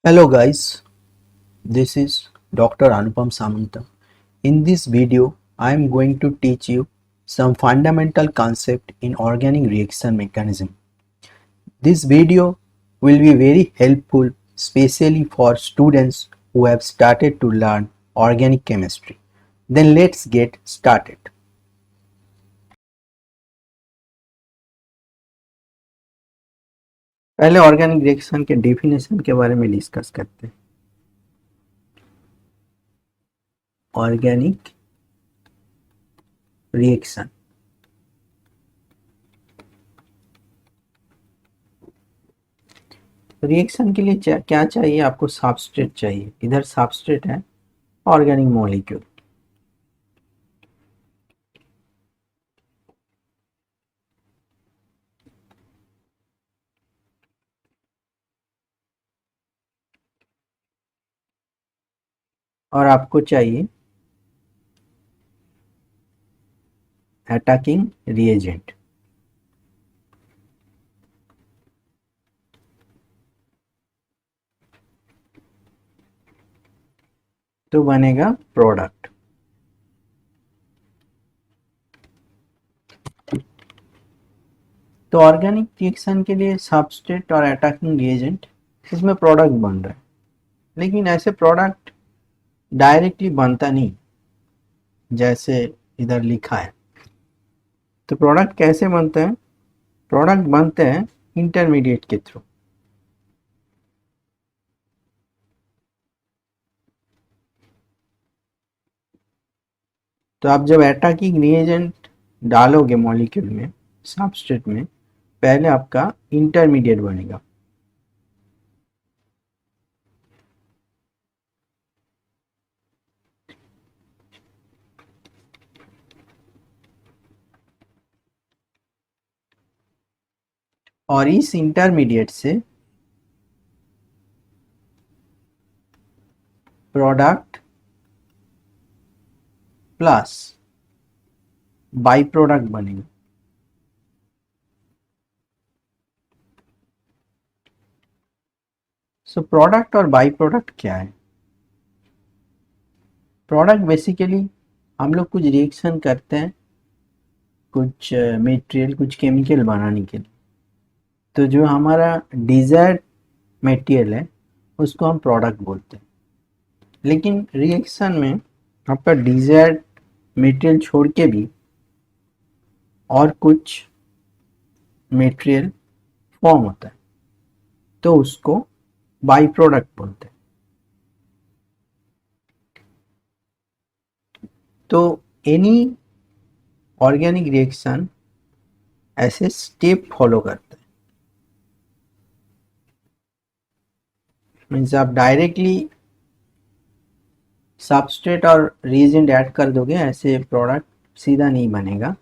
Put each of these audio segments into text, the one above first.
Hello guys, this is Dr. Anupam Samanta. In this video, I am going to teach you some fundamental concept in organic reaction mechanism. This video will be very helpful especially for students who have started to learn organic chemistry. Then let's get started. पहले organic reaction के definition के बारे में discuss करते हैं। Organic reaction reaction के लिए क्या चाहिए आपको? सबस्ट्रेट चाहिए। इधर सबस्ट्रेट है ऑर्गेनिक मॉलिक्यूल। और आपको चाहिए अटैकिंग रिएजेंट। तो बनेगा प्रोडक्ट। तो ऑर्गेनिक रिएक्शन के लिए सबस्ट्रेट और अटैकिंग रिएजेंट, इसमें प्रोडक्ट बन रहा है। लेकिन ऐसे प्रोडक्ट डायरेक्टली बनता नहीं जैसे इधर लिखा है। तो प्रोडक्ट कैसे बनते हैं? प्रोडक्ट बनते हैं इंटरमीडिएट के थ्रू। तो आप जब अटैकिंग रिएजेंट डालोगे मॉलिक्यूल में, सबस्ट्रेट में, पहले आपका इंटरमीडिएट बनेगा। और इस इंटरमीडिएट से प्रोडक्ट प्लस बाई प्रोडक्ट बनेगा। सो प्रोडक्ट और बाई प्रोडक्ट क्या है? प्रोडक्ट बेसिकली हम लोग कुछ रिएक्शन करते हैं कुछ मटेरियल, कुछ केमिकल बनाने के लिए। तो जो हमारा डिजायर्ड मटेरियल है उसको हम प्रोडक्ट बोलते हैं। लेकिन रिएक्शन में आपका डिजायर्ड मटेरियल छोड़ के भी और कुछ मटेरियल फॉर्म होता है, तो उसको बाई प्रोडक्ट बोलते हैं। तो एनी ऑर्गेनिक रिएक्शन ऐसे स्टेप फॉलो करता है। मीन्स आप डायरेक्टली सबस्ट्रेट और रिएजेंट ऐड कर दोगे, ऐसे प्रोडक्ट सीधा नहीं बनेगा।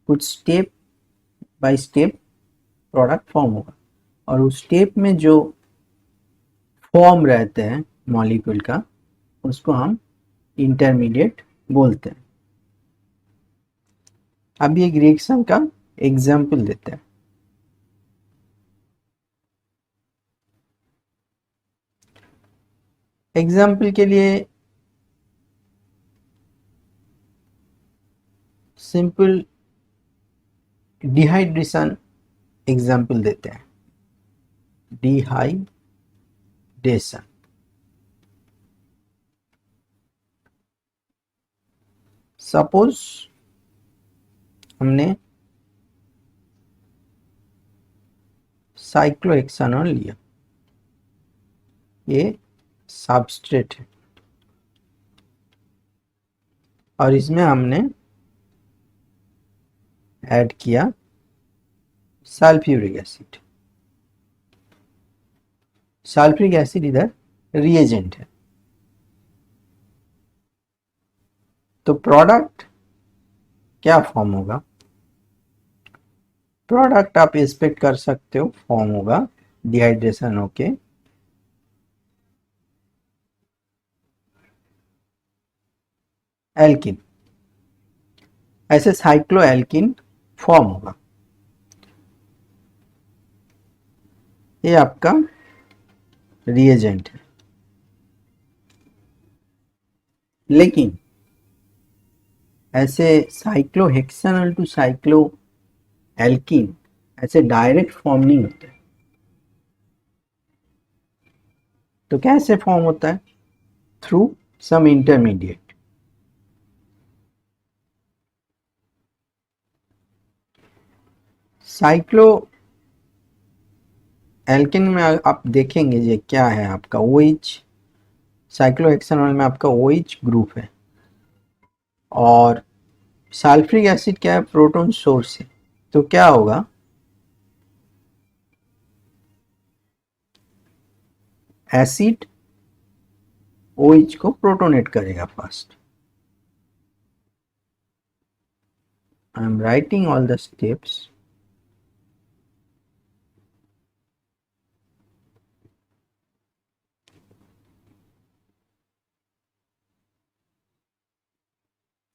कुछ step by step product form होगा। और उस स्टेप में जो फॉर्म रहते हैं मॉलिक्यूल का, उसको हम इंटरमीडिएट बोलते हैं। अभी एक रिएक्शन का एग्जाम्पल देते हैं। एग्जाम्पल के लिए सिंपल डिहाइड्रेशन एग्जाम्पल देते हैं। डिहाइड्रेशन, सपोज हमने साइक्लोहेक्सानॉल लिया, ये सबस्ट्रेट है और इसमें हमने ऐड किया सल्फ्यूरिक एसिड। सल्फ्यूरिक एसिड इधर रिएजेंट है। तो प्रोडक्ट क्या फॉर्म होगा? प्रोडक्ट आप एक्सपेक्ट कर सकते हो फॉर्म होगा डिहाइड्रेशन होके एल्किन, ऐसे साइक्लो एल्किन फॉर्म होगा। ये आपका रिएजेंट है। लेकिन ऐसे साइक्लोहेक्सेनॉल टू साइक्लो एल्कीन ऐसे डायरेक्ट फॉर्म नहीं होते। तो कैसे फॉर्म होता है? Through some intermediate. Cycloalkene में आप देखेंगे ये क्या है, आपका OH, साइक्लोहेक्सेनॉल में आपका OH ग्रुप है, और सल्फ्यूरिक एसिड क्या है? प्रोटॉन सोर्स है। तो क्या होगा? एसिड OH को प्रोटोनेट करेगा first. I am writing all the steps.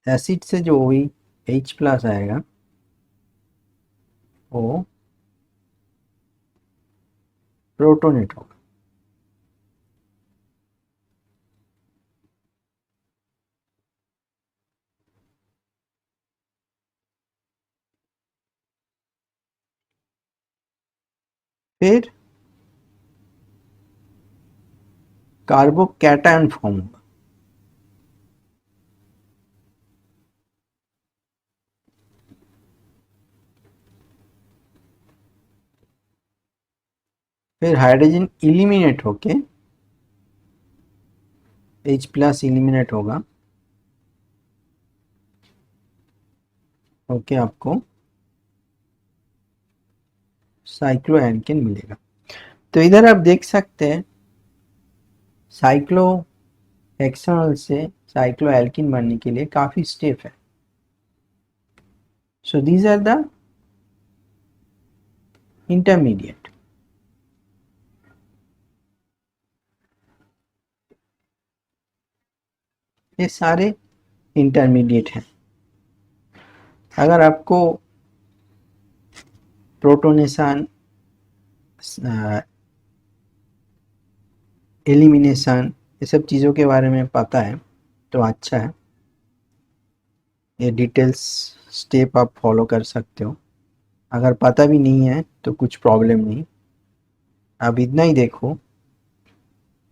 Acid से जो H प्लस आएगा वो प्रोटोनेट होगा। फिर कार्बोकैटायन फॉर्म होगा। फिर हाइड्रोजन इलिमिनेट होके H प्लस इलिमिनेट होगा, ओके, आपको साइक्लोएल्केन मिलेगा। तो इधर आप देख सकते हैं साइक्लोहेक्सेनॉल से साइक्लोएल्कीन बनने के लिए काफी स्टेप है। So these are the intermediate. ये सारे इंटरमीडिएट हैं। अगर आपको प्रोटोनेशन, एलिमिनेशन, ये सब चीज़ों के बारे में पता है तो अच्छा है, ये डिटेल्स स्टेप आप फॉलो कर सकते हो। अगर पता भी नहीं है तो कुछ प्रॉब्लम नहीं, अब इतना ही देखो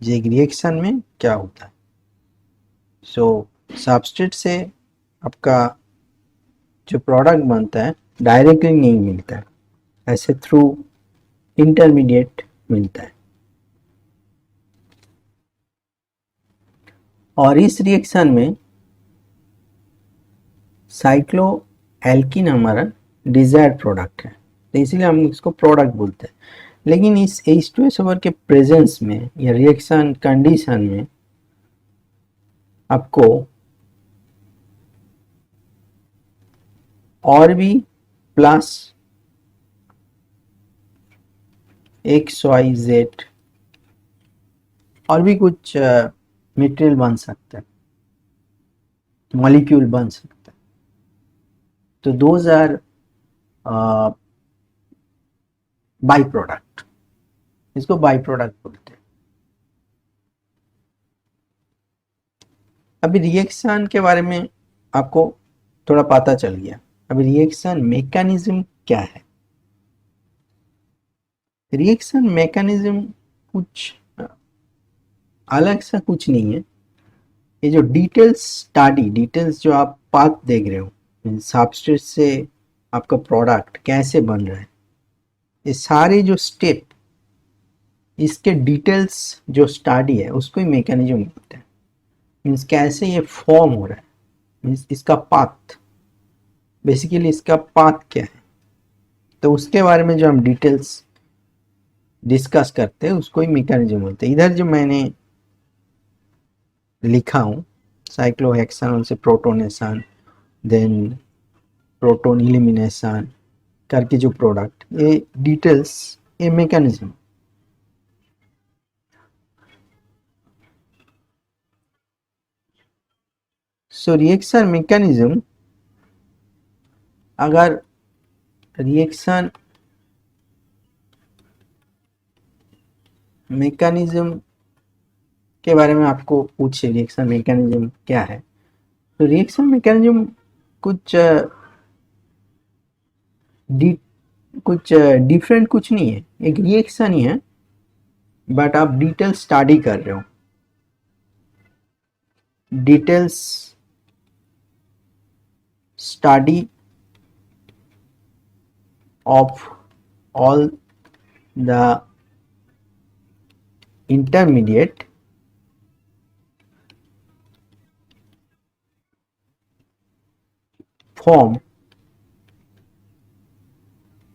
ये रिएक्शन में क्या होता है। सो सबस्ट्रेट से आपका जो प्रोडक्ट बनता है डायरेक्टली नहीं मिलता है, ऐसे थ्रू इंटरमीडिएट मिलता है। और इस रिएक्शन में साइक्लो एल्कीन हमारा डिजायर्ड प्रोडक्ट है, तो इसलिए हम इसको प्रोडक्ट बोलते हैं। लेकिन इस H2SO4 के प्रेजेंस में या रिएक्शन कंडीशन में आपको और भी प्लस XYZ और भी कुछ मटेरियल बन सकता है, मॉलिक्यूल बन सकता है। तो दोज आर बाई प्रोडक्ट, इसको बाई प्रोडक्ट बोलते हैं। अभी रिएक्शन के बारे में आपको थोड़ा पता चल गया। अभी रिएक्शन मैकेनिज्म क्या है? रिएक्शन मैकेनिज्म कुछ अलग सा कुछ नहीं है। ये जो डिटेल्स जो आप पाथ देख रहे हो, सबस्ट्रेट से आपका प्रोडक्ट कैसे बन रहा है, ये सारे जो स्टेप, इसके डिटेल्स जो स्टडी है उसको ही मैकेनिज्म बोलते हैं। मीन्स कैसे ये फॉर्म हो रहा है, मीन्स इसका पाथ, बेसिकली इसका पाथ क्या है, तो उसके बारे में जो हम डिटेल्स डिस्कस करते हैं उसको ही मैकेनिज्म बोलते हैं। इधर जो मैंने लिखा हूँ, साइक्लोहेक्सेनॉल से प्रोटोनेशन, देन प्रोटोन इलिमिनेशन करके जो प्रोडक्ट, ये डिटेल्स, ये मैकेनिज्म। सो रिएक्शन मैकेनिज्म, अगर रिएक्शन मैकेनिज्म के बारे में आपको पूछे, रिएक्शन मैकेनिज्म क्या है, तो रिएक्शन मैकेनिज्म कुछ डिफरेंट कुछ नहीं है, एक रिएक्शन ही है, बट आप डिटेल स्टडी कर रहे हो, details study of all the intermediate form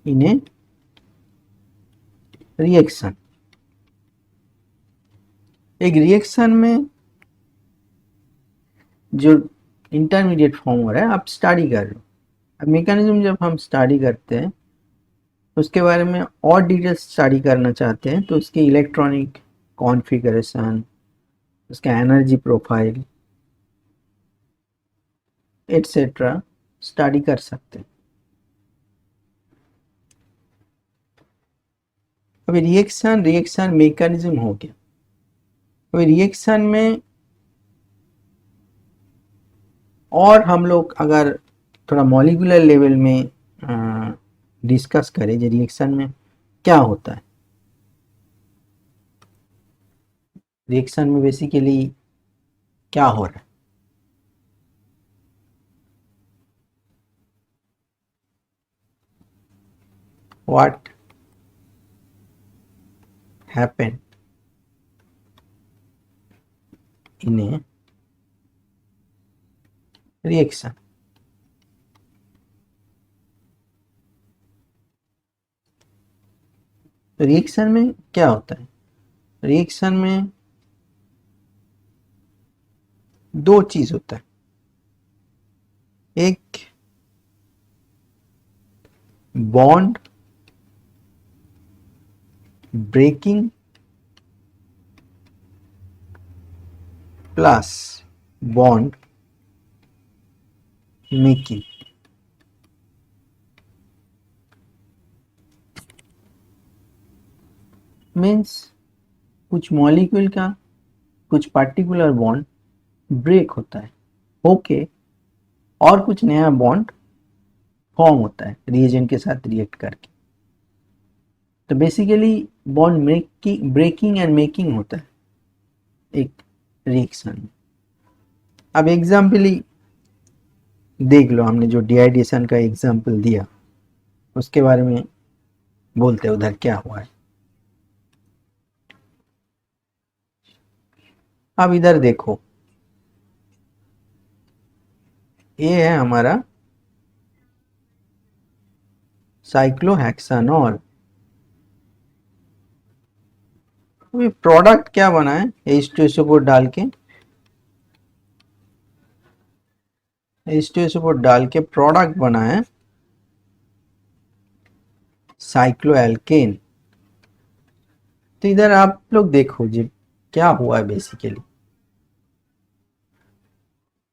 in a reaction। एक रिएक्शन में जो इंटरमीडिएट फॉर्म हो रहा है आप स्टडी कर रहे हो। अब मैकेनिज्म जब हम स्टडी करते हैं उसके बारे में और डिटेल्स स्टडी करना चाहते हैं, तो उसके इलेक्ट्रॉनिक कॉन्फ़िगरेशन, उसका एनर्जी प्रोफाइल एटसेट्रा स्टडी कर सकते हैं। अभी रिएक्शन मैकेनिज्म हो गया। अभी रिएक्शन में और हम लोग अगर थोड़ा मॉलिक्यूलर लेवल में डिस्कस करें जो रिएक्शन में क्या होता है, रिएक्शन में बेसिकली क्या हो रहा है, what happen in A reaction. तो रिएक्शन में क्या होता है, रिएक्शन में दो चीज होता है, एक bond breaking plus bond making. Means कुछ मॉलिक्यूल का कुछ पर्टिकुलर बॉन्ड ब्रेक होता है ओके, और कुछ नया बॉन्ड फॉर्म होता है रिएजेंट के साथ रिएक्ट करके। तो basically bond breaking and making होता है एक रिएक्शन में। अब एग्जाम्पल ही देख लो, हमने जो डिहाइड्रेशन का एग्जाम्पल दिया उसके बारे में बोलते हैं उधर क्या हुआ है। अब इधर देखो, ये है हमारा साइक्लोहेक्सानॉल। अभी प्रोडक्ट क्या बना है, H2SO4 डाल के, H2SO4 डाल के प्रोडक्ट बना है साइक्लोएल्केन। तो इधर आप लोग देखो जी क्या हुआ है बेसिकली,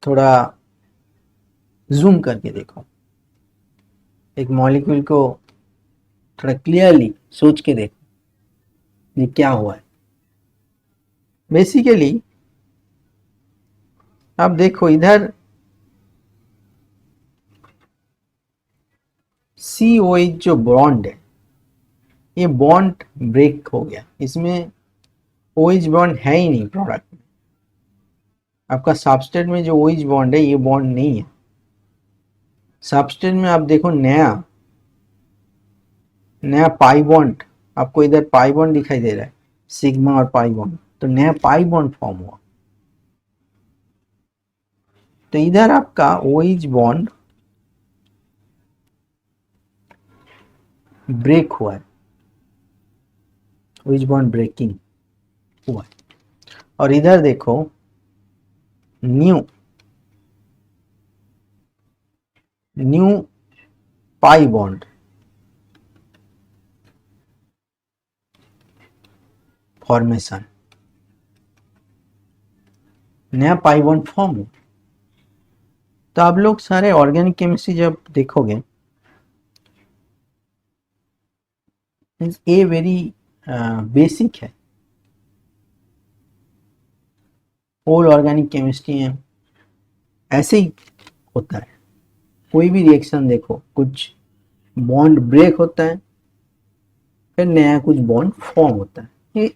थोड़ा जूम करके देखो, एक मॉलिक्यूल को थोड़ा क्लियरली सोच के देखो ये क्या हुआ है। बेसिकली आप देखो इधर COH जो बॉन्ड है ये बॉन्ड ब्रेक हो गया, इसमें OH बॉन्ड है ही नहीं प्रोडक्ट में। आपका सबस्ट्रेट में जो OH बॉन्ड है ये बॉन्ड नहीं है। सबस्ट्रेट में आप देखो नया पाई बॉन्ड, आपको इधर पाई बॉन्ड दिखाई दे रहा है, सिग्मा और पाई बॉन्ड, तो नया पाई बॉन्ड फॉर्म हुआ। तो इधर आपका OH बॉन्ड ब्रेक हुआ है, OH बॉन्ड ब्रेकिंग हुआ है। और इधर देखो न्यू पाई बॉन्ड फॉर्मेशन, नया पाई बॉन्ड फॉर्म हो। तो आप लोग सारे ऑर्गेनिक केमिस्ट्री जब देखोगे, ये वेरी बेसिक है, होल ऑर्गेनिक केमिस्ट्री है, ऐसे ही होता है। कोई भी रिएक्शन देखो, कुछ बॉन्ड ब्रेक होता है, फिर नया कुछ बॉन्ड फॉर्म होता है। ये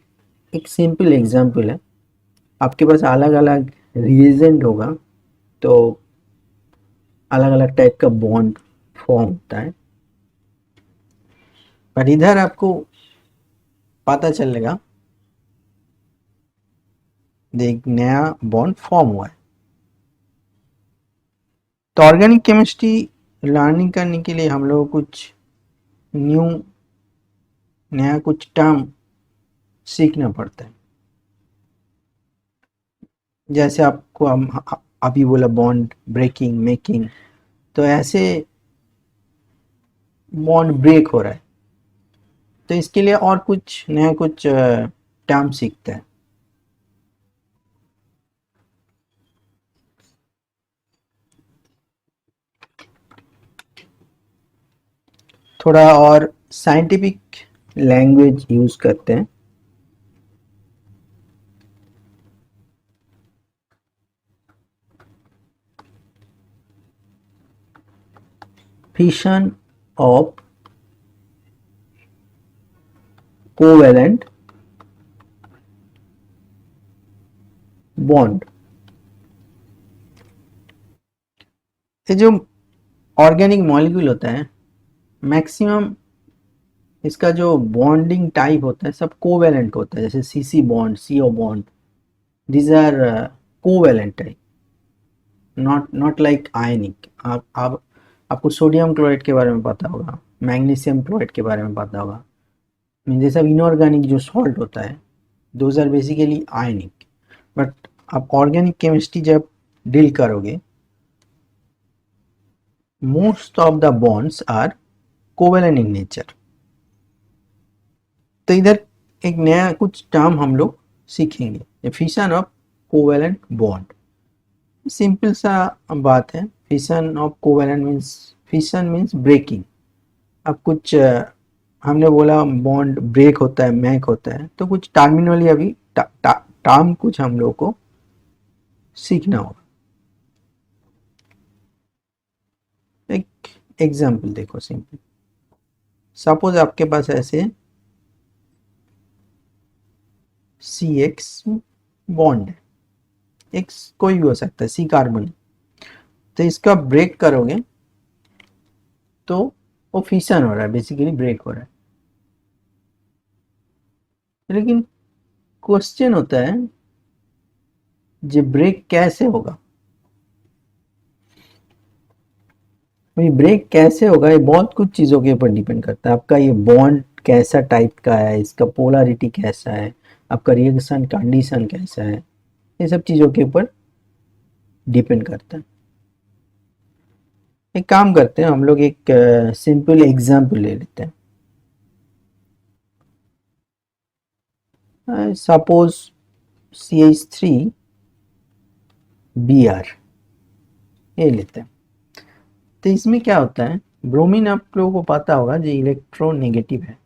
एक सिंपल एग्जांपल है। आपके पास अलग अलग रिएजेंट होगा तो अलग अलग टाइप का बॉन्ड फॉर्म होता है, पर इधर आपको पता चलेगा एक नया बॉन्ड फॉर्म हुआ है। तो ऑर्गेनिक केमिस्ट्री लर्निंग करने के लिए हम लोग कुछ न्यू नया कुछ टर्म सीखना पड़ता है। जैसे आपको हम अभी बोला बॉन्ड ब्रेकिंग मेकिंग, तो ऐसे बॉन्ड ब्रेक हो रहा है, तो इसके लिए और कुछ नया कुछ टर्म सीखते हैं। थोड़ा और साइंटिफिक लैंग्वेज यूज करते हैं। Fission of covalent bond. ये जो ऑर्गेनिक मॉलिक्यूल होता है, मैक्सिमम इसका जो बॉन्डिंग टाइप होता है सब कोवेलेंट होता है, जैसे CC bond, CO bond, these are covalent type, not like ionic। आप आपको सोडियम क्लोराइड के बारे में पता होगा, मैग्नीशियम क्लोराइड के बारे में पता होगा। ये सब इनऑर्गेनिक जो सॉल्ट होता है, those are basically ionic. But आप ऑर्गेनिक केमिस्ट्री जब डील करोगे, most of the bonds are covalent in nature. तो इधर एक नया कुछ टर्म हम लोग सीखेंगे, fission of covalent bond. Simple सा बात है, fission of covalent means, fission means breaking. अब कुछ हमने बोला बॉन्ड ब्रेक होता है, मैक होता है, तो कुछ टर्मिनोलॉजी अभी टर्म कुछ हम लोग को सीखना होगा। एक एग्जांपल देखो सिंपल। सपोज आपके पास ऐसे CX बॉन्ड है, एक कोई भी हो सकता है, सी कार्बन, तो इसका ब्रेक करोगे तो वो फिशन हो रहा है, बेसिकली ब्रेक हो रहा है। लेकिन क्वेश्चन होता है ये ब्रेक कैसे होगा। भाई ब्रेक कैसे होगा, ये बहुत कुछ चीज़ों के ऊपर डिपेंड करता है। आपका ये बॉन्ड कैसा टाइप का है, इसका पोलरिटी कैसा है, आपका रिएक्शन कंडीशन कैसा है, ये सब चीज़ों के ऊपर डिपेंड करता है। एक काम करते हैं हम लोग, एक सिंपल एग्जाम्पल ले लेते हैं। सपोज CH3Br ये लेते हैं। तो इसमें क्या होता है, ब्रोमीन आप लोगों को पता होगा जो इलेक्ट्रोनेगेटिव है,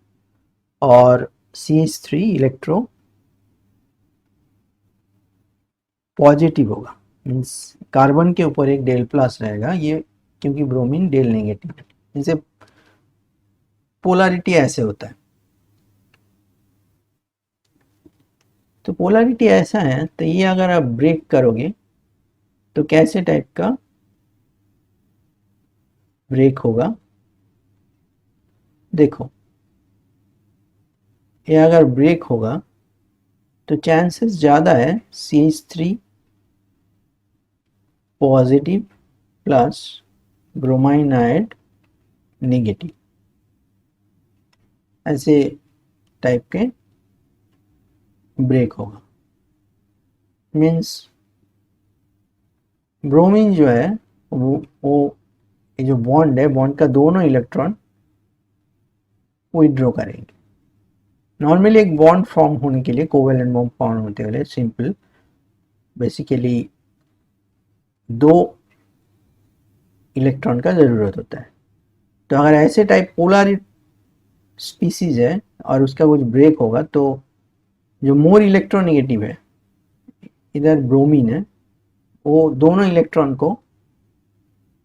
और CH3 इलेक्ट्रो पॉजिटिव होगा। मीन्स कार्बन के ऊपर एक डेल प्लस रहेगा, ये क्योंकि ब्रोमीन डेल नेगेटिव है। जैसे पोलरिटी ऐसे होता है, तो पोलरिटी ऐसा है, तो ये अगर आप ब्रेक करोगे तो कैसे टाइप का ब्रेक होगा, देखो ये अगर ब्रेक होगा तो चांसेस ज़्यादा है CH3 positive plus bromine ion negative, ऐसे टाइप के ब्रेक होगा। मीन्स ब्रोमीन जो है वो ये जो बॉन्ड है, बॉन्ड का दोनों इलेक्ट्रॉन विड्रॉ करेंगे। नॉर्मली एक बॉन्ड फॉर्म होने के लिए, कोवेलेंट बॉन्ड फॉर्म होते हुए सिंपल बेसिकली दो इलेक्ट्रॉन का ज़रूरत होता है। तो अगर ऐसे टाइप पोलर स्पीसीज है और उसका कुछ ब्रेक होगा, तो जो मोर इलेक्ट्रोनेगेटिव है इधर ब्रोमीन है, वो दोनों इलेक्ट्रॉन को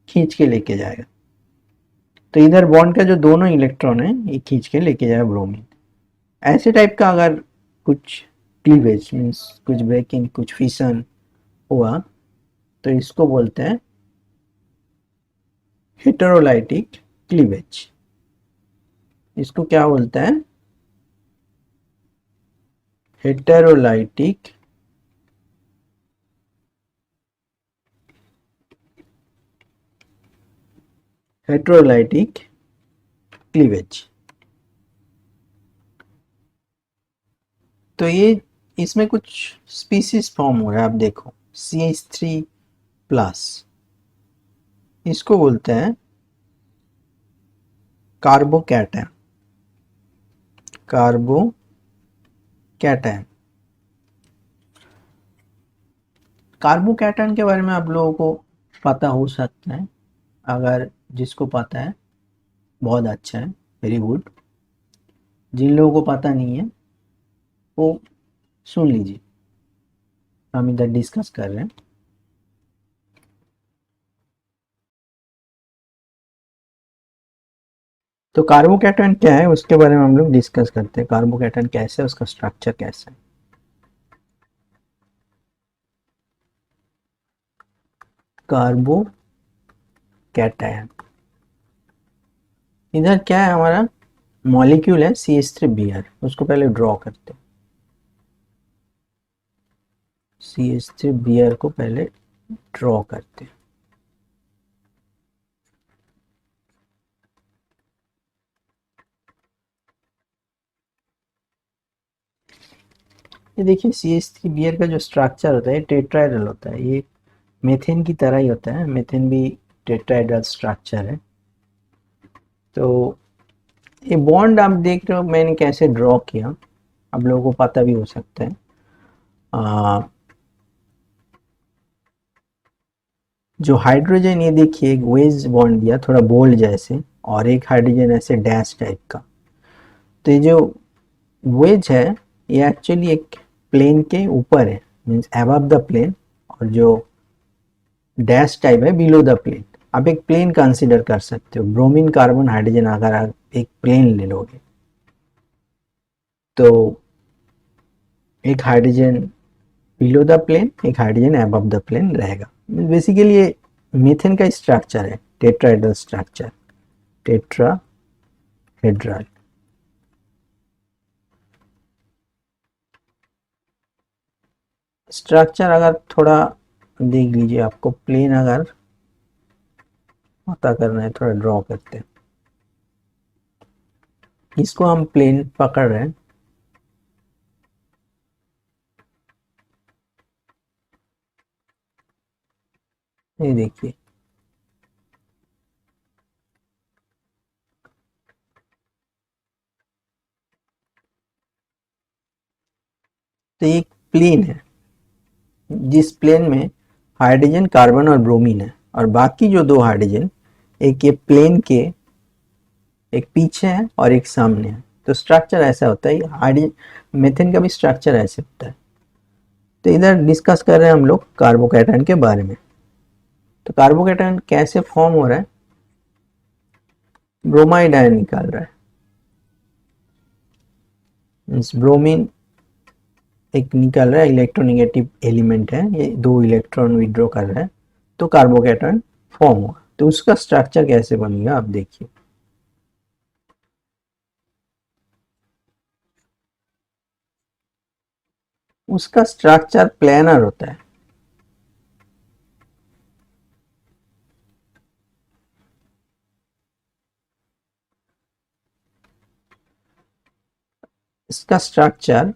खींच के लेके जाएगा। तो इधर बॉन्ड का जो दोनों इलेक्ट्रॉन है ये खींच के लेके जाएगा ब्रोमीन। ऐसे टाइप का अगर कुछ क्लीवेज मीन्स कुछ ब्रेकिंग, कुछ फिशन हुआ तो इसको बोलते हैं हेटेरोलाइटिक क्लीवेज। इसको क्या बोलते हैं? हेटेरोलाइटिक हेटेरोलाइटिक क्लीवेज। तो ये इसमें कुछ स्पीसीज फॉर्म हो रहा है, आप देखो CH3 प्लस, इसको बोलते हैं कार्बोकैटायन। कार्बोकैटायन कार्बोकैटायन के बारे में आप लोगों को पता हो सकता है, अगर जिसको पता है बहुत अच्छा है, वेरी गुड। जिन लोगों को पता नहीं है वो सुन लीजिए, हम इधर डिस्कस कर रहे हैं। तो कार्बोकैटायन क्या है उसके बारे में हम लोग डिस्कस करते हैं। कार्बोकैटायन कैसे है, उसका स्ट्रक्चर कैसा है। कार्बोकैटायन इधर क्या है, हमारा मॉलिक्यूल है CH3Br, उसको पहले ड्रॉ करते हैं। CH3Br को पहले ड्रॉ करते हैं। ये देखिए CH3Br का जो स्ट्रक्चर होता है टेट्राहेड्रल होता है। ये मेथेन की तरह ही होता है, मेथेन भी टेट्राहेड्रल स्ट्रक्चर है। तो ये बॉन्ड आप देख रहे हो मैंने कैसे ड्रॉ किया, आप लोगों को पता भी हो सकता है। जो हाइड्रोजन, ये देखिए एक वेज बॉन्ड दिया थोड़ा बोल्ड जैसे, और एक हाइड्रोजन ऐसे डैश टाइप का। तो ये जो वेज है ये एक्चुअली एक प्लेन के ऊपर है, मीन्स अबव द प्लेन, और जो डैश टाइप है बिलो द प्लेन। आप एक प्लेन कंसीडर कर सकते हो, ब्रोमीन कार्बन हाइड्रोजन अगर आप एक प्लेन ले लोगे तो एक हाइड्रोजन बिलो द प्लेन, एक हाइड्रोजन अबव द प्लेन रहेगा। बेसिकली ये मीथेन का स्ट्रक्चर है, टेट्राहेड्रल स्ट्रक्चर, टेट्राहेड्रल। स्ट्रक्चर अगर थोड़ा देख लीजिए, आपको प्लेन अगर पता करना है थोड़ा ड्रॉ करते हैं। इसको हम प्लेन पकड़ रहे हैं, ये देखिए तो एक प्लेन है जिस प्लेन में हाइड्रोजन कार्बन और ब्रोमीन है, और बाकी जो दो हाइड्रोजन एक ये प्लेन के एक पीछे है और एक सामने है। तो स्ट्रक्चर ऐसा होता है, हाइड्रोजन मेथेन का भी स्ट्रक्चर ऐसे होता है। तो इधर डिस्कस कर रहे हैं हम लोग कार्बोकैटायन के बारे में। तो कार्बोकैटायन कैसे फॉर्म हो रहा है, ब्रोमाइड आयन निकाल रहा है, मीन्स ब्रोमीन एक निकल रहा है, इलेक्ट्रोनेगेटिव एलिमेंट है, ये दो इलेक्ट्रॉन विड्रॉ कर रहा है, तो कार्बोकैटायन फॉर्म हुआ। तो उसका स्ट्रक्चर कैसे बनेगा आप देखिए। उसका स्ट्रक्चर प्लेनर होता है। इसका स्ट्रक्चर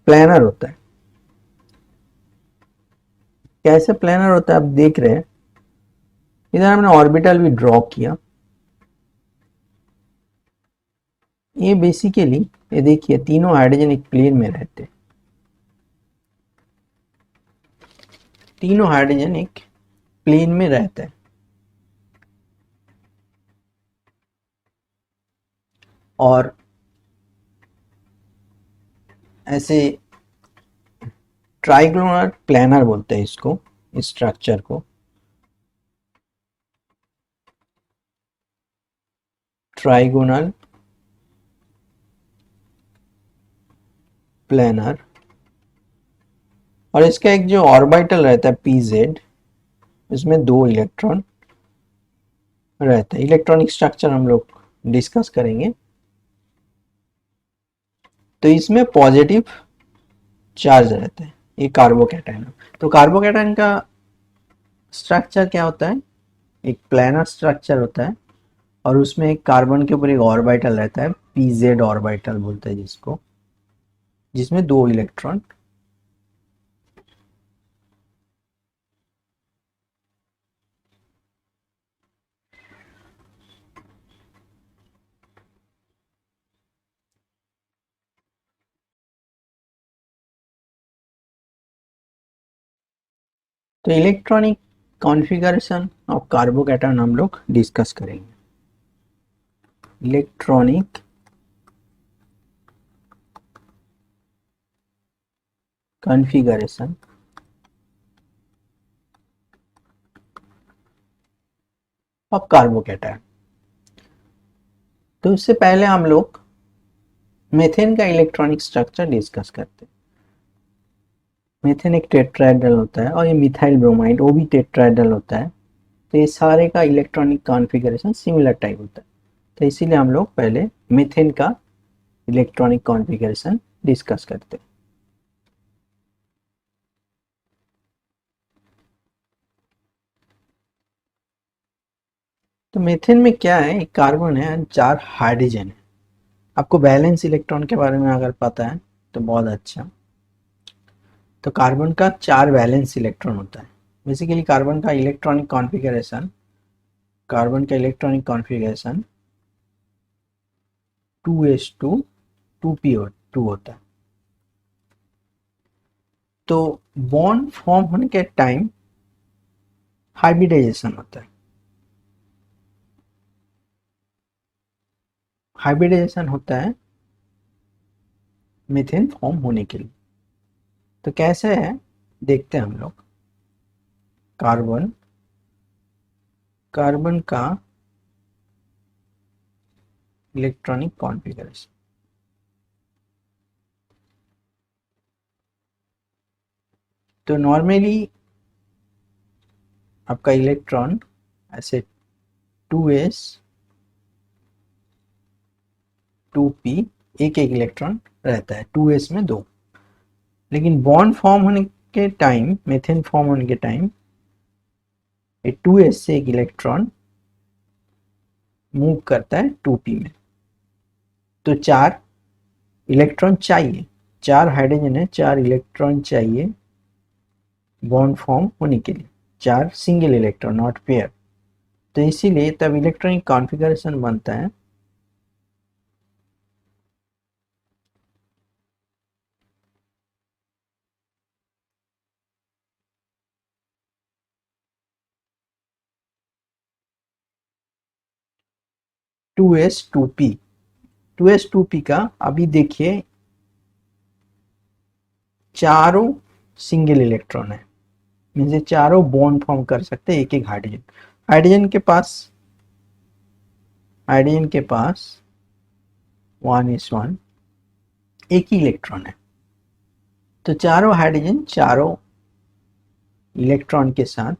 प्लेनर होता है। कैसे प्लेनर होता है आप देख रहे हैं, इधर हमने ऑर्बिटल भी ड्रॉ किया। ये बेसिकली ये देखिए तीनों हाइड्रोजन एक प्लेन में रहते हैं, तीनों हाइड्रोजन एक प्लेन में रहते हैं। और ऐसे ट्राइगोनल प्लानर बोलते हैं इसको, इस स्ट्रक्चर को। Trigonal planner. और इसका एक जो ऑर्बिटल रहता है pz, इसमें 2 इलेक्ट्रॉन रहता है। इलेक्ट्रॉनिक स्ट्रक्चर हम लोग डिस्कस करेंगे। तो इसमें पॉजिटिव चार्ज रहता है, ये कार्बोकैटायन। तो कार्बोकैटायन का स्ट्रक्चर क्या होता है, एक प्लानर स्ट्रक्चर होता है और उसमें एक कार्बन के ऊपर एक ऑर्बिटल रहता है, pz ऑर्बिटल बोलते हैं जिसको, जिसमें 2 इलेक्ट्रॉन। तो इलेक्ट्रॉनिक कॉन्फ़िगरेशन ऑफ कार्बोकैटायन हम लोग डिस्कस करेंगे। Electronic configuration of carbocation. तो इससे पहले हम लोग मीथेन का इलेक्ट्रॉनिक स्ट्रक्चर डिस्कस करते हैं। मीथेन एक टेट्राहेड्रल होता है और ये मिथाइल ब्रोमाइड वो भी टेट्राहेड्रल होता है। तो ये सारे का इलेक्ट्रॉनिक कॉन्फ़िगरेशन सिमिलर टाइप होता है। तो इसीलिए हम लोग पहले मीथेन का इलेक्ट्रॉनिक कॉन्फ़िगरेशन डिस्कस करते हैं। तो मीथेन में क्या है, एक कार्बन है, 4 हाइड्रोजन है। आपको बैलेंस इलेक्ट्रॉन के बारे में अगर पता है तो बहुत अच्छा। तो कार्बन का 4 वैलेंस इलेक्ट्रॉन होता है। बेसिकली कार्बन का इलेक्ट्रॉनिक कॉन्फ़िगरेशन 2s2 2p2 होता है। तो बॉन्ड फॉर्म होने के टाइम हाइब्रिडाइजेशन होता है। हाइब्रिडाइजेशन होता है मीथेन फॉर्म होने के लिए। तो कैसे है देखते हैं हम लोग। कार्बन कार्बन का इलेक्ट्रॉनिक कॉन्फ़िगरेशन। तो नॉर्मली आपका इलेक्ट्रॉन ऐसे 2s 2p एक इलेक्ट्रॉन रहता है, 2s में 2। लेकिन बॉन्ड फॉर्म होने के टाइम, मीथेन फॉर्म होने के टाइम, ये 2s से एक इलेक्ट्रॉन मूव करता है 2p में। तो 4 इलेक्ट्रॉन चाहिए, 4 हाइड्रोजन है, 4 इलेक्ट्रॉन चाहिए बॉन्ड फॉर्म होने के लिए, 4 सिंगल इलेक्ट्रॉन नॉट पेयर। तो इसीलिए तब इलेक्ट्रॉनिक कॉन्फ़िगरेशन बनता है 2s2p। 2s2p का अभी देखिए चारों सिंगल इलेक्ट्रॉन है, मीन्स ये चारों बॉन्ड फॉर्म कर सकते हैं एक एक हाइड्रोजन। हाइड्रोजन के पास 1s1 एक ही इलेक्ट्रॉन है। तो चारों हाइड्रोजन चारों इलेक्ट्रॉन के साथ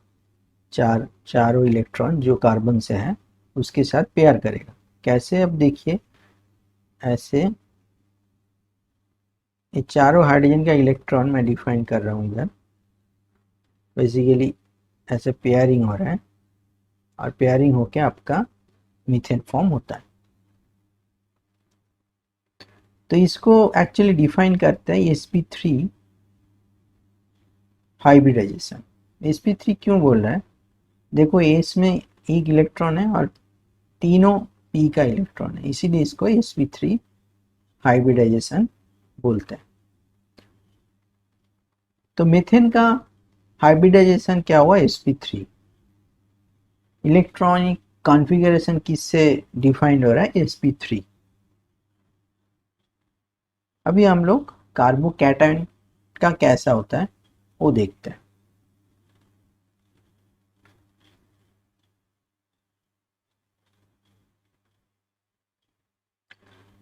चारों इलेक्ट्रॉन जो कार्बन से है उसके साथ पेयर करेगा। कैसे, अब देखिए ऐसे ये चारों हाइड्रोजन का इलेक्ट्रॉन मैं डिफाइन कर रहा हूँ इधर। बेसिकली ऐसे पेयरिंग हो रहा है और पेयरिंग होके आपका मीथेन फॉर्म होता है। तो इसको एक्चुअली डिफाइन करते हैं sp3 हाइब्रिडाइजेशन। sp3 क्यों बोल रहा है, देखो s में एक इलेक्ट्रॉन है और तीनों p का इलेक्ट्रॉन है, इसीलिए इसको sp3 हाइब्रिडाइजेशन बोलते हैं। तो मीथेन का हाइब्रिडाइजेशन क्या हुआ, sp3। इलेक्ट्रॉनिक कॉन्फ़िगरेशन किससे डिफाइंड हो रहा है, sp3। अभी हम लोग कार्बोकैटायन का कैसा होता है वो देखते हैं।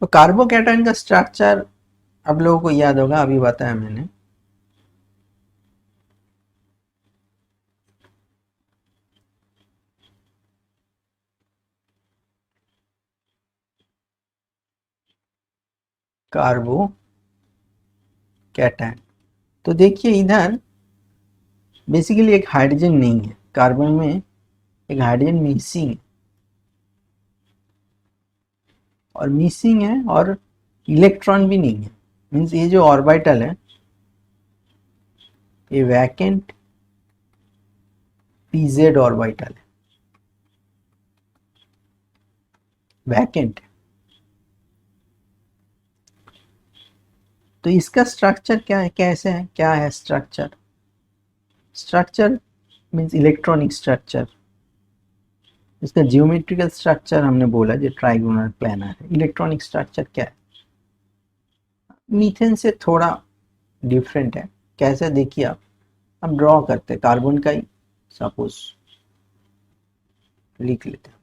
तो कार्बोकैटायन का स्ट्रक्चर आप लोगों को याद होगा, अभी बताया मैंने। कार्बोकैटायन, तो देखिए इधर बेसिकली एक हाइड्रोजन नहीं है, कार्बन में एक हाइड्रोजन मिसिंग है, और मिसिंग है और इलेक्ट्रॉन भी नहीं है। मीन्स ये जो ऑर्बिटल है ये वैकेंट पीजेड ऑर्बिटल है, वैकेंट। तो इसका स्ट्रक्चर क्या है, कैसे है, क्या है structure? Structure means electronic structure. इसका जियोमेट्रिकल स्ट्रक्चर हमने बोला जो ट्राइगोनल प्लानर है। इलेक्ट्रॉनिक स्ट्रक्चर क्या है? मीथेन से थोड़ा डिफरेंट है। कैसे, देखिए आप, हम ड्रॉ करते हैं कार्बन का ही सपोज लिख लेते हैं।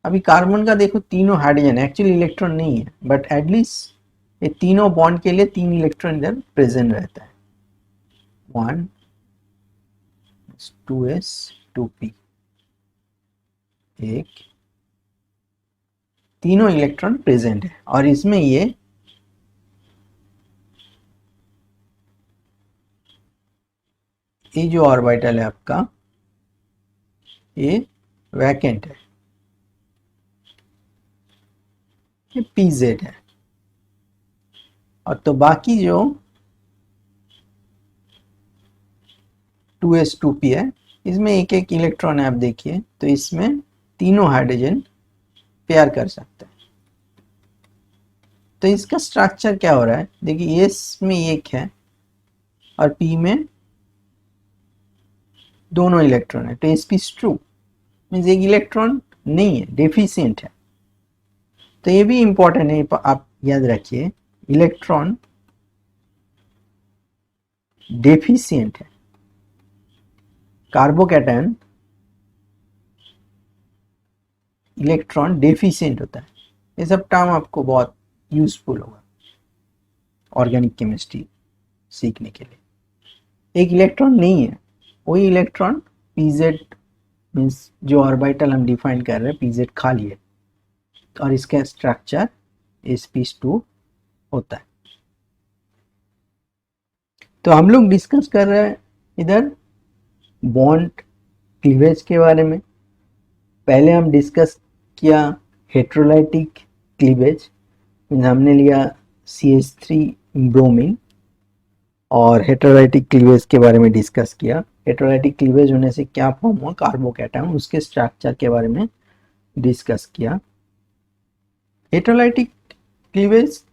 अभी कार्बन का देखो तीनों हाइड्रोजन, एक्चुअली इलेक्ट्रॉन नहीं है, बट एटलीस्ट ये तीनों बॉन्ड के लिए 3 इलेक्ट्रॉन इधर प्रेजेंट रहता है। 1 2s 2p, एक तीनों इलेक्ट्रॉन प्रेजेंट है। और इसमें ये जो ऑर्बिटल है आपका ये वैकेंट है, ये pz है। और तो बाकी जो 2s 2p है, इसमें एक एक इलेक्ट्रॉन है। आप देखिए तो इसमें तीनों हाइड्रोजन पेयर कर सकते हैं। तो इसका स्ट्रक्चर क्या हो रहा है, देखिए s में एक है और p में दोनों इलेक्ट्रॉन है, तो sp2 मीन्स एक इलेक्ट्रॉन नहीं है, डेफिशिएंट है। तो ये भी इंपॉर्टेंट है, आप याद रखिए, इलेक्ट्रॉन डेफिशिएंट है। कार्बोकैटायन इलेक्ट्रॉन डेफिशिएंट होता है। ये सब टर्म आपको बहुत यूजफुल होगा ऑर्गेनिक केमिस्ट्री सीखने के लिए। एक इलेक्ट्रॉन नहीं है, वही इलेक्ट्रॉन pz मीन्स जो ऑर्बिटल हम डिफाइन कर रहे हैं pz खाली है, और इसका स्ट्रक्चर sp2 होता है। तो हम लोग डिस्कस कर रहे हैं इधर बॉन्ड क्लीवेज के बारे में। पहले हम डिस्कस किया हेट्रोलाइटिक क्लीवेज, हमने लिया CH3 ब्रोमीन, और हेट्रोलाइटिक क्लीवेज के बारे में डिस्कस किया। हेट्रोलाइटिक क्लीवेज होने से क्या फॉर्म हुआ कार्बोकैटायन, उसके स्ट्रक्चर के बारे में डिस्कस किया। हेट्रोलाइटिक क्लीवेज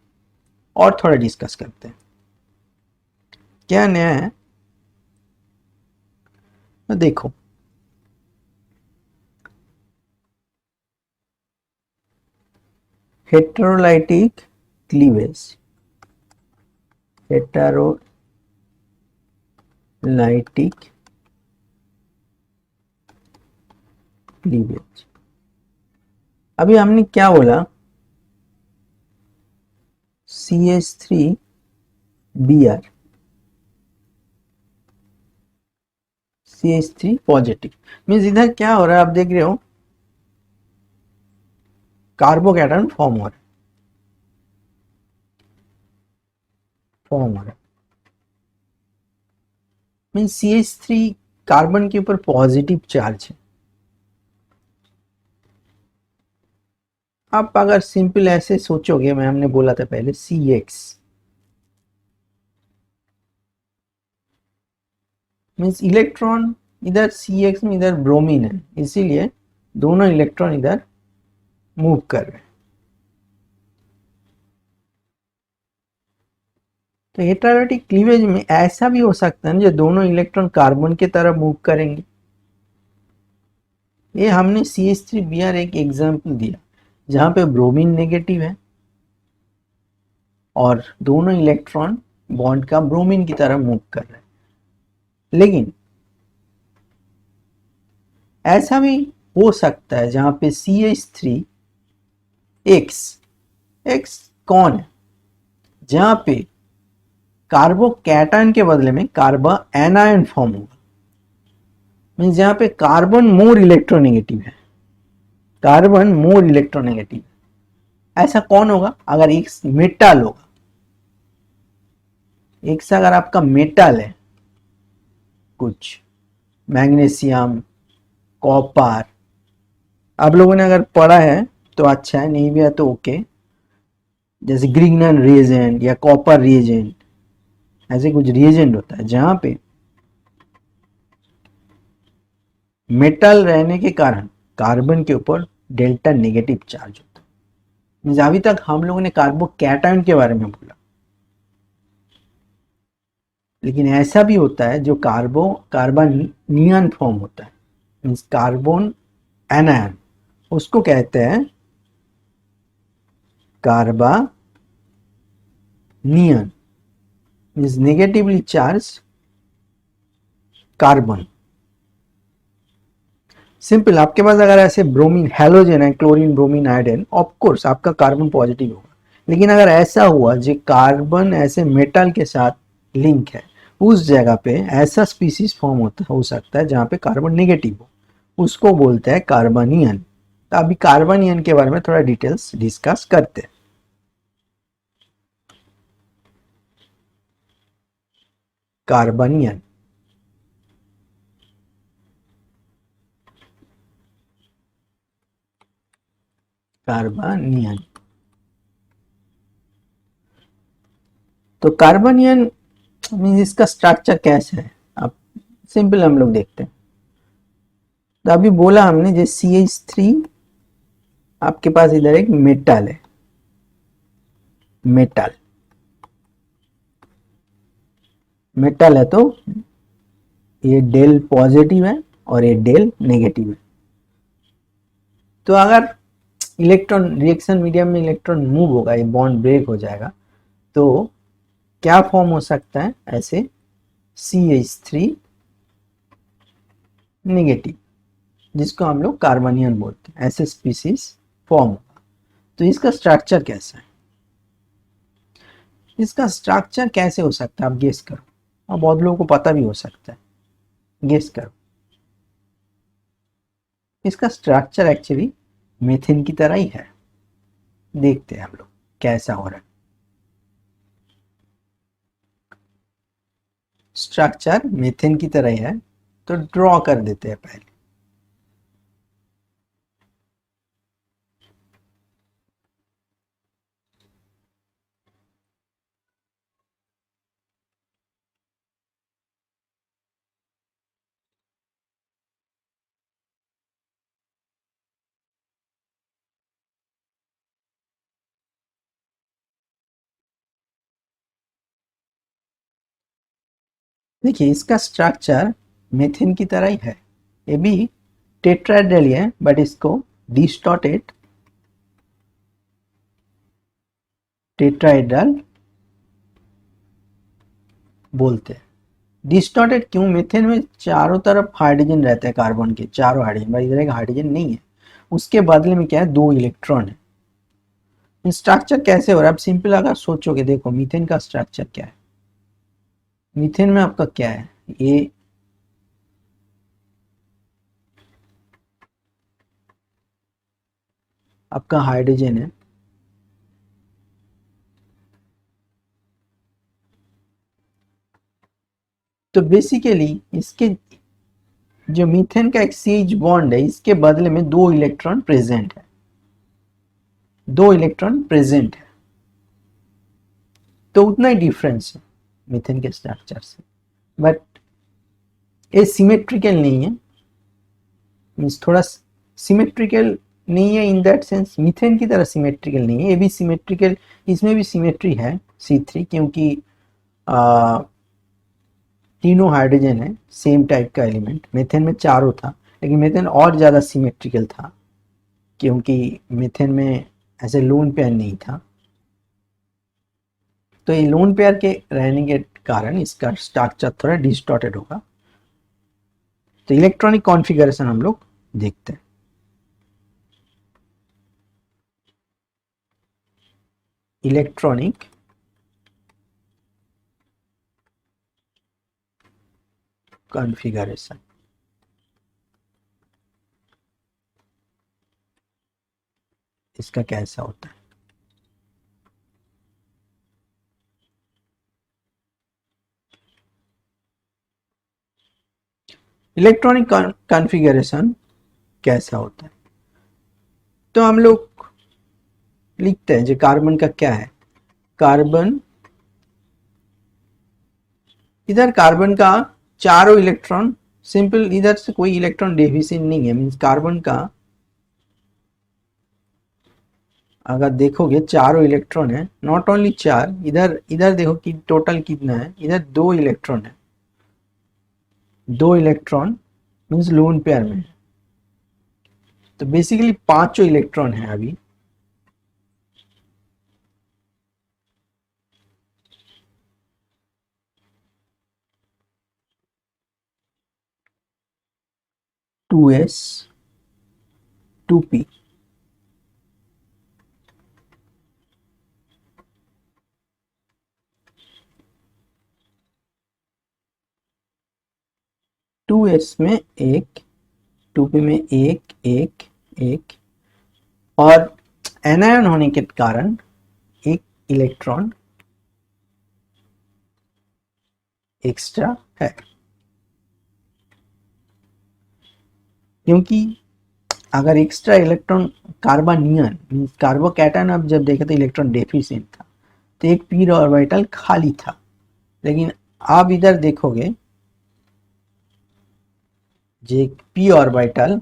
और थोड़ा डिस्कस करते हैं, क्या नया है। तो देखो हेट्रोलाइटिक क्लीवेज, हेटेरोलाइटिक क्लीवेज, अभी हमने क्या बोला, CH3Br, CH3 पॉजिटिव, मीन्स इधर क्या हो रहा है आप देख रहे हो, कार्बोकैटायन फॉर्म हो रहा है। मीन्स CH3 कार्बन के ऊपर पॉजिटिव चार्ज है। आप अगर सिंपल ऐसे सोचोगे, मैं हमने बोला था पहले CX मीन्स इलेक्ट्रॉन इधर CX में, इधर ब्रोमीन है, इसीलिए दोनों इलेक्ट्रॉन इधर मूव कर रहे हैं। तो हेटेरोलाइटिक क्लीवेज में ऐसा भी हो सकता है जो दोनों इलेक्ट्रॉन कार्बन की तरफ मूव करेंगे, ये हमने CH3Br एक एग्जाम्पल दिया जहाँ पे ब्रोमीन नेगेटिव है और दोनों इलेक्ट्रॉन बॉन्ड का ब्रोमीन की तरफ मूव कर रहे हैं। लेकिन ऐसा भी हो सकता है जहाँ पे CH3X कौन है, जहाँ पे कार्बोकैटायन के बदले में कार्बोएनायन फॉर्म होगा, मीन्स जहाँ पे कार्बन मोर इलेक्ट्रोनेगेटिव है, कार्बन मोर इलेक्ट्रोनेगेटिव है। ऐसा कौन होगा? अगर एक मेटल होगा, एक से अगर आपका मेटल है, कुछ मैग्नीशियम, कॉपर, आप लोगों ने अगर पढ़ा है तो अच्छा है, नहीं भी है तो ओके, जैसे ग्रिग्नन रिएजेंट या कॉपर रिएजेंट, ऐसे कुछ रिएजेंट होता है जहां पे मेटल रहने के कारण कार्बन के ऊपर डेल्टा नेगेटिव चार्ज होता है। अभी तक हम लोगों ने कार्बोकैटायन के बारे में बोला, लेकिन ऐसा भी होता है जो कार्बनियन फॉर्म होता है, मीन्स कार्बन एनायन, उसको कहते हैं carbanion, means negatively charge carbon. Simple, आपके पास अगर ऐसे ब्रोमीन हैलोजन है, chlorine, bromine, iodine, of course आपका कार्बन पॉजिटिव होगा। लेकिन अगर ऐसा हुआ जो कार्बन ऐसे मेटल के साथ लिंक है, उस जगह पे ऐसा स्पीसीज फॉर्म हो सकता है जहां पे कार्बन नेगेटिव हो, उसको बोलते हैं कार्बनियन। तो अभी कार्बनियन के बारे में थोड़ा डिटेल्स डिस्कस करते हैं। कार्बनियन, कार्बनियन, तो कार्बनियन मीन्स इसका स्ट्रक्चर कैसे है, अब सिंपल हम लोग देखते हैं। तो अभी बोला हमने जैसे CH3, आपके पास इधर एक मेटल है, मेटल मेटल है, तो ये डेल पॉजिटिव है और ये डेल नेगेटिव है। तो अगर इलेक्ट्रॉन रिएक्शन मीडियम में इलेक्ट्रॉन मूव होगा, ये बॉन्ड ब्रेक हो जाएगा, तो क्या फॉर्म हो सकता है? ऐसे CH3 नेगेटिव, जिसको हम लोग कार्बनियन बोलते हैं, ऐसे स्पीसीज फॉर्म होगा। तो इसका स्ट्रक्चर कैसा है? इसका स्ट्रक्चर कैसे हो सकता है, आप गेस करो, और बहुत लोगों को पता भी हो सकता है, गेस करो। इसका स्ट्रक्चर एक्चुअली मीथेन की तरह ही है। देखते हैं हम लोग कैसा हो रहा है। स्ट्रक्चर मीथेन की तरह ही है, तो ड्रॉ कर देते हैं पहले। देखिए, इसका स्ट्रक्चर मीथेन की तरह ही है, ये भी टेट्राहेड्रल है, बट इसको डिस्टॉर्टेड टेट्राहेड्रल बोलते हैं। डिस्टॉर्टेड क्यों? मीथेन में चारों तरफ हाइड्रोजन रहते हैं, कार्बन के चारों हाइड्रोजन, भाई इधर एक हाइड्रोजन नहीं है, उसके बदले में क्या है? 2 इलेक्ट्रॉन है। स्ट्रक्चर कैसे हो रहा है? आप सिंपल अगर सोचोगे, देखो मीथेन का स्ट्रक्चर क्या है। मीथेन में आपका क्या है? ये आपका हाइड्रोजन है, तो बेसिकली इसके जो मीथेन का एक CH बॉन्ड है, इसके बदले में 2 इलेक्ट्रॉन प्रेजेंट है, 2 इलेक्ट्रॉन प्रेजेंट है। तो उतना ही डिफरेंस है मीथेन के स्ट्रक्चर से, बट ये सिमेट्रिकल नहीं है, मीन्स थोड़ा सिमेट्रिकल नहीं है इन दैट सेंस, मीथेन की तरह सिमेट्रिकल नहीं है, ये भी सिमेट्रिकल, इसमें भी सिमेट्री है C3, क्योंकि तीनों हाइड्रोजन है, सेम टाइप का एलिमेंट। मीथेन में चारों था, लेकिन मीथेन और ज़्यादा सिमेट्रिकल था क्योंकि मीथेन में ऐसे लोन पेयर नहीं था। तो ये लोन पेयर के रहने के कारण इसका स्ट्रक्चर थोड़ा डिस्टॉर्टेड होगा। तो इलेक्ट्रॉनिक कॉन्फ़िगरेशन हम लोग देखते हैं। इलेक्ट्रॉनिक कॉन्फ़िगरेशन, इसका कैसा होता है। इलेक्ट्रॉनिक कॉन्फ़िगरेशन कैसा होता है, तो हम लोग लिखते हैं जो कार्बन का क्या है। कार्बन, इधर कार्बन का चारों इलेक्ट्रॉन सिंपल, इधर से कोई इलेक्ट्रॉन डेफिशिएंट नहीं है, मीन्स कार्बन का अगर देखोगे चारों इलेक्ट्रॉन है, नॉट ओनली चार, इधर इधर देखो कि टोटल कितना है, इधर 2 इलेक्ट्रॉन है, 2 इलेक्ट्रॉन मीन्स लोन पेयर में। तो बेसिकली पांचों इलेक्ट्रॉन है अभी। To S 2p, to S में एक, 2p में एक एक एक, और एनायन होने के कारण एक इलेक्ट्रॉन एक्स्ट्रा है, क्योंकि अगर extra electron carbanion means carbocation अब जब देखे तो इलेक्ट्रॉन डेफिशिएंट था, तो एक पी ऑर्बिटल खाली था। लेकिन आप इधर देखोगे जो एक पी ऑर्बिटल,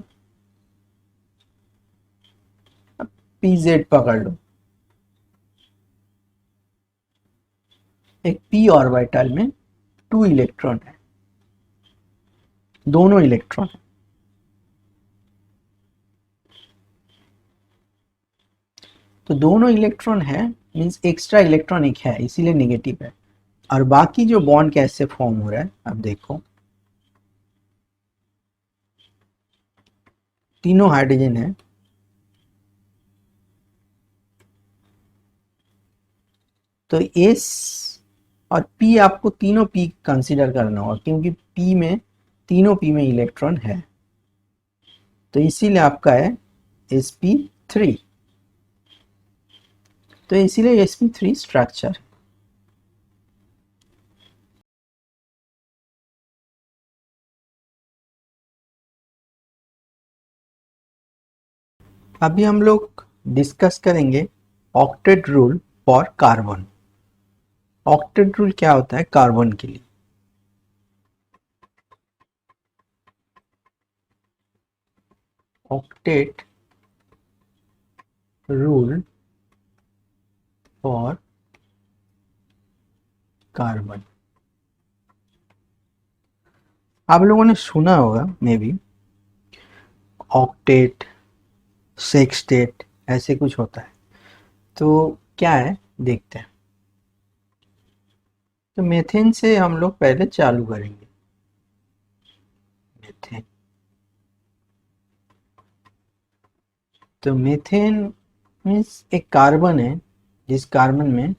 पीजेड पकड़ लो, एक पी ऑर्बिटल में 2 इलेक्ट्रॉन है, दोनों इलेक्ट्रॉन है। तो दोनों इलेक्ट्रॉन है मीन्स एक्स्ट्रा इलेक्ट्रॉन एक है, इसीलिए नेगेटिव है। और बाकी जो बॉन्ड कैसे फॉर्म हो रहा है अब देखो, तीनों हाइड्रोजन है, तो एस और पी आपको तीनों पी कंसीडर करना होगा, क्योंकि पी में तीनों पी में इलेक्ट्रॉन है, तो इसीलिए आपका है sp3। तो इसीलिए sp3 स्ट्रक्चर। अभी हम लोग डिस्कस करेंगे octet rule for carbon. Octet rule क्या होता है कार्बन के लिए। ऑक्टेट रूल फॉर कार्बन, आप लोगों ने सुना होगा मे बी, ऑक्टेट, सेक्सटेट ऐसे कुछ होता है। तो क्या है देखते हैं। तो मेथेन से हम लोग पहले चालू करेंगे। मेथेन, तो मेथेन मीन्स एक कार्बन है जिस कार्बन में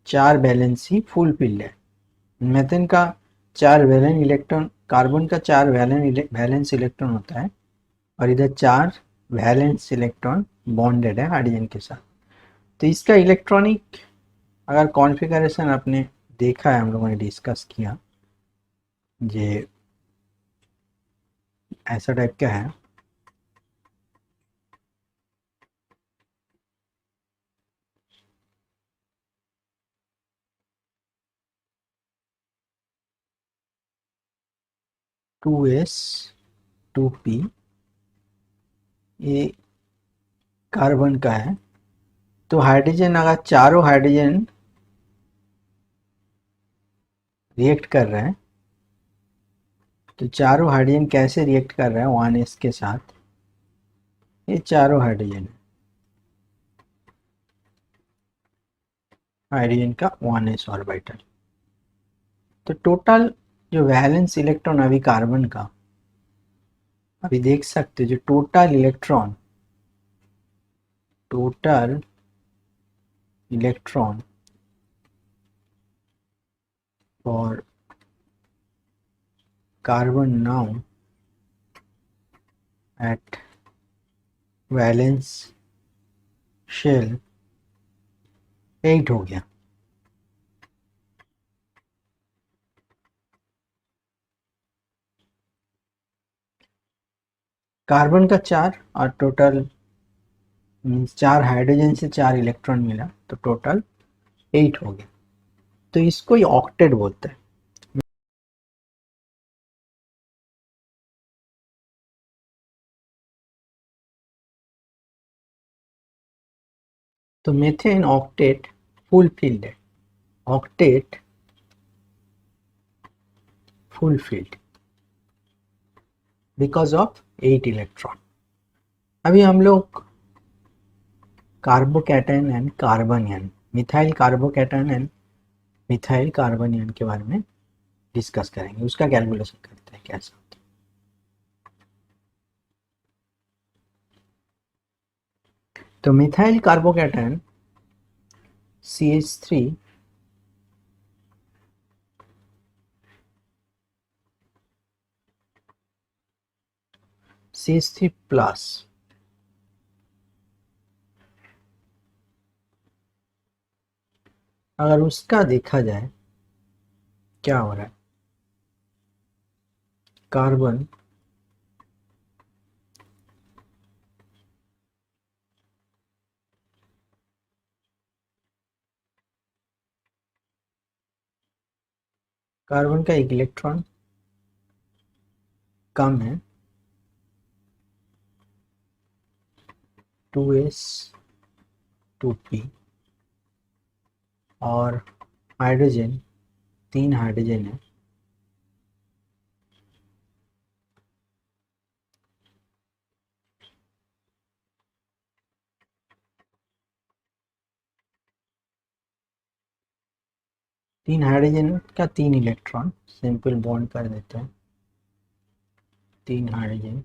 4 वैलेंसी फुल फिल्ड है। मेथेन का 4 वैलेंस इलेक्ट्रॉन, कार्बन का 4 वैलेंस इलेक्ट्रॉन होता है, और इधर 4 वैलेंस इलेक्ट्रॉन बॉन्डेड है हाइड्रोजन के साथ। तो इसका इलेक्ट्रॉनिक अगर कॉन्फ़िगरेशन आपने देखा है, हम लोगों ने डिस्कस किया, ये ऐसा टाइप का है। टू एस 2p, ये कार्बन का है। तो हाइड्रोजन अगर चारों हाइड्रोजन रिएक्ट कर रहे हैं तो चारों हाइड्रोजन कैसे रिएक्ट कर रहा है 1s के साथ, ये चारों हाइड्रोजन है, हाइड्रोजन का 1s ऑर्बिटल। तो टोटल जो वैलेंस इलेक्ट्रॉन अभी कार्बन का, अभी देख सकते हो जो टोटल इलेक्ट्रॉन और carbon now at valence shell 8 हो गया। कार्बन का 4 और टोटल मीन्स 4 हाइड्रोजन से 4 इलेक्ट्रॉन मिला तो टोटल 8 हो गया। तो इसको ही ऑक्टेट बोलते हैं। तो मीथेन ऑक्टेट फुलफिल्ड है, octet fulfilled because of 8 electron. अभी हम लोग carbocation and carbanion, methyl carbocation and methyl carbanion के बारे में डिस्कस करेंगे, उसका कैलकुलेशन करते हैं कैसे होता है। तो methyl carbocation CH3 CH3 plus, अगर उसका देखा जाए क्या हो रहा है, कार्बन कार्बन का एक इलेक्ट्रॉन कम है, 2s 2p, और हाइड्रोजन 3 हाइड्रोजन है, तीन हाइड्रोजन का 3 इलेक्ट्रॉन, सिंपल बॉन्ड कर देते हैं, 3 हाइड्रोजन,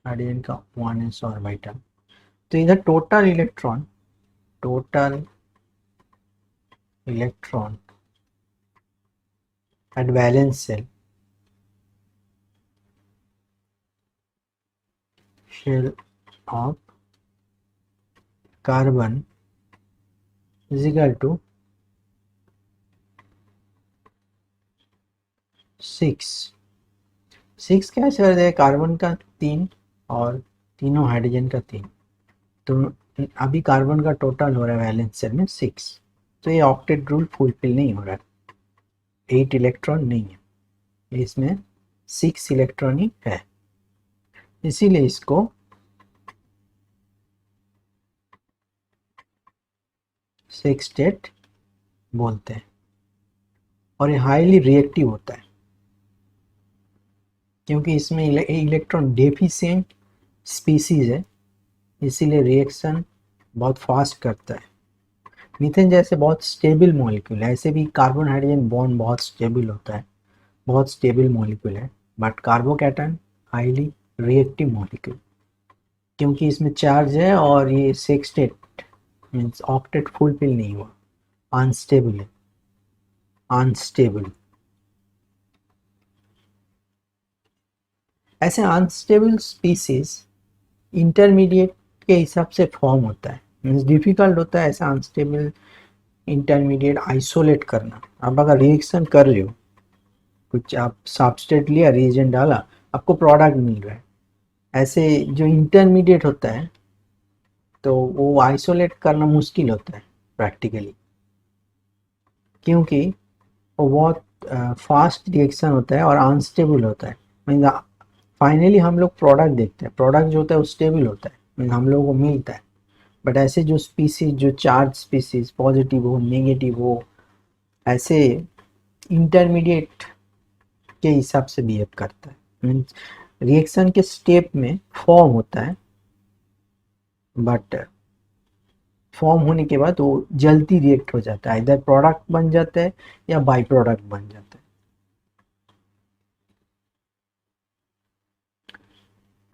हाइड्रोजन का 1s ऑर्बिटल। तो इधर total electron at valence shell of carbon is equal to 6 कैसे कर दे, कार्बन का 3 और तीनों हाइड्रोजन का 3, तो अभी कार्बन का टोटल हो रहा है वैलेंस शेल में 6। तो ये ऑक्टेट रूल फुलफिल नहीं हो रहा है, 8 इलेक्ट्रॉन नहीं है, इसमें 6 इलेक्ट्रॉन ही है, इसीलिए इसको सेक्सटेट बोलते हैं। और ये हाईली रिएक्टिव होता है क्योंकि इसमें इलेक्ट्रॉन डेफिशिएंट स्पीसीज है, इसीलिए रिएक्शन बहुत फास्ट करता है। मीथेन जैसे बहुत स्टेबल मॉलिक्यूल है, ऐसे भी कार्बन हाइड्रोजन बॉन्ड बहुत स्टेबल होता है, बहुत स्टेबल मॉलिक्यूल है, but carbocation highly reactive molecule क्योंकि इसमें चार्ज है और ये सेक्सटेट मीन्स ऑक्टेट फुलफिल नहीं हुआ, अनस्टेबल है, अनस्टेबल। ऐसे अनस्टेबल स्पीसीज इंटरमीडिएट के हिसाब से फॉर्म होता है, मीन्स डिफिकल्ट होता है ऐसा अनस्टेबल इंटरमीडिएट आइसोलेट करना। अब अगर रिएक्शन कर रहे हो, कुछ आप सबस्ट्रेट लिया, रिएजेंट डाला, आपको प्रोडक्ट मिल रहा है, ऐसे जो इंटरमीडिएट होता है तो वो आइसोलेट करना मुश्किल होता है प्रैक्टिकली, क्योंकि वो बहुत फास्ट रिएक्शन होता है और अनस्टेबल होता है। मीन्स फाइनली हम लोग प्रोडक्ट देखते हैं, प्रोडक्ट जो होता है वो स्टेबल होता है, मीन्स हम लोगों को मिलता है। बट ऐसे जो स्पीसीज, जो चार्ज स्पीसीज, पॉजिटिव हो नेगेटिव हो, ऐसे इंटरमीडिएट के हिसाब से बिहेव करता है। मीन्स रिएक्शन के स्टेप में फॉर्म होता है, बट फॉर्म होने के बाद वो जल्दी रिएक्ट हो जाता है, इधर प्रोडक्ट बन जाता है या बाई प्रोडक्ट बन जाता है।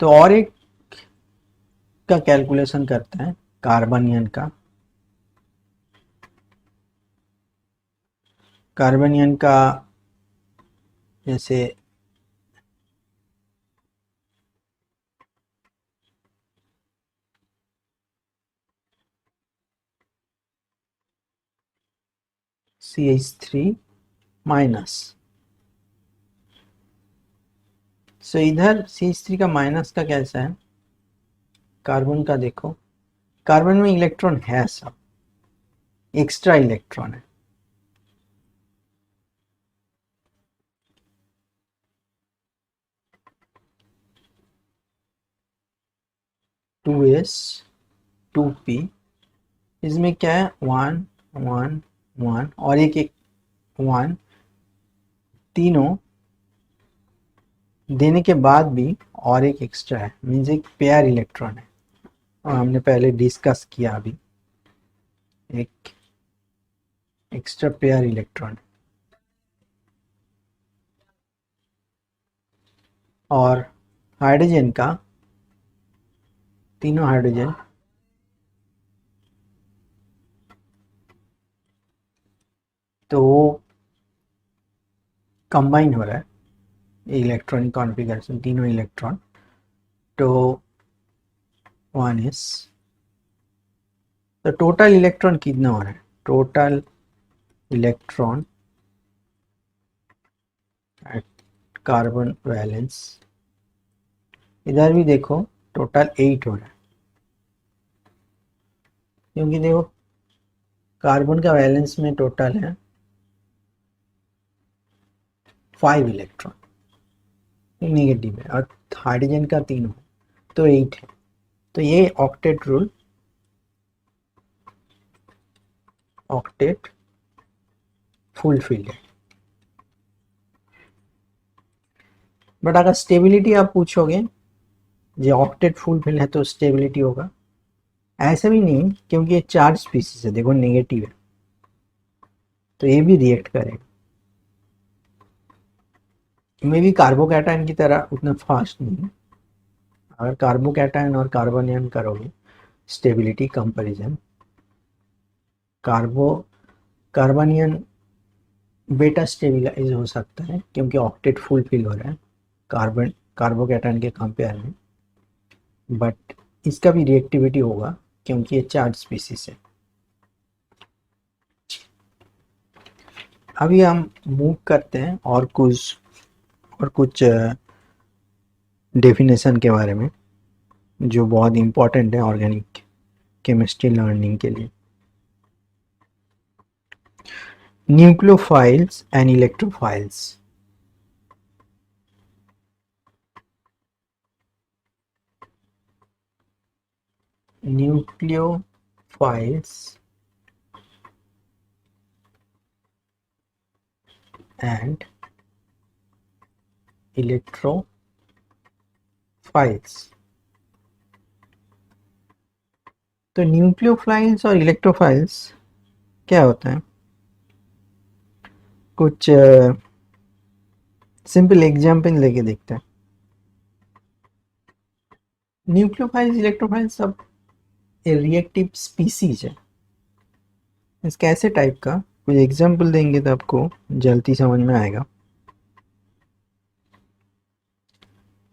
तो और एक का कैलकुलेशन करते हैं, कार्बनियन का। कार्बनियन का जैसे CH3 माइनस, सो इधर CH3 का माइनस का कैसा है, कार्बन का देखो, कार्बन में इलेक्ट्रॉन है, सब एक्स्ट्रा इलेक्ट्रॉन है। टू एस टू पी, इसमें क्या है, वन वन वन और एक एक वन, तीनों देने के बाद भी और एक एक्स्ट्रा है, मीन्स एक पेयर इलेक्ट्रॉन है, और हमने पहले डिस्कस किया अभी, एक एक्स्ट्रा पेयर इलेक्ट्रॉन। और हाइड्रोजन का, तीनों हाइड्रोजन तो वो कंबाइन हो रहा है इलेक्ट्रॉनिक कॉन्फ़िगरेशन, तीनों इलेक्ट्रॉन, तो वन इज, तो टोटल इलेक्ट्रॉन कितना हो रहा है, total electron at carbon valence, इधर भी देखो टोटल 8 हो रहा है, क्योंकि देखो कार्बन का वैलेंस में टोटल है 5 इलेक्ट्रॉन नेगेटिव है, और हाइड्रोजन का 3 हो तो 8 है, तो ये ऑक्टेट रूल, ऑक्टेट फुलफिल्ड है। बट अगर स्टेबिलिटी आप पूछोगे, ये ऑक्टेट फुलफिल है तो स्टेबिलिटी होगा, ऐसा भी नहीं, क्योंकि ये चार्ज स्पीसीज है, देखो नेगेटिव है, तो ये भी रिएक्ट करेगा, मे भी कार्बोकैटायन की तरह उतना फास्ट नहीं है। अगर कार्बोकैटायन और कार्बोनियन करोगे स्टेबिलिटी कंपैरिजन, कार्बोनियन बेटा स्टेबिलाईज हो सकता है, क्योंकि ऑक्टेट फुलफिल हो रहा है कार्बोकैटायन के कंपेयर में, बट इसका भी रिएक्टिविटी होगा, क्योंकि ये चार्ज स्पीसीज है। अभी हम मूव करते हैं और कुछ डेफिनेशन के बारे में, जो बहुत इम्पोर्टेंट है ऑर्गेनिक केमिस्ट्री लर्निंग के लिए। Nucleophiles and electrophiles. Nucleophiles and electrophiles. तो न्यूक्लियोफाइल्स और इलेक्ट्रोफाइल्स क्या होता है, कुछ सिंपल एग्जाम्पल लेके देखते हैं। न्यूक्लियोफाइल्स इलेक्ट्रोफाइल्स सब रिएक्टिव स्पीसीज है, इसका ऐसे टाइप का कुछ एग्जाम्पल देंगे तो आपको जल्दी समझ में आएगा।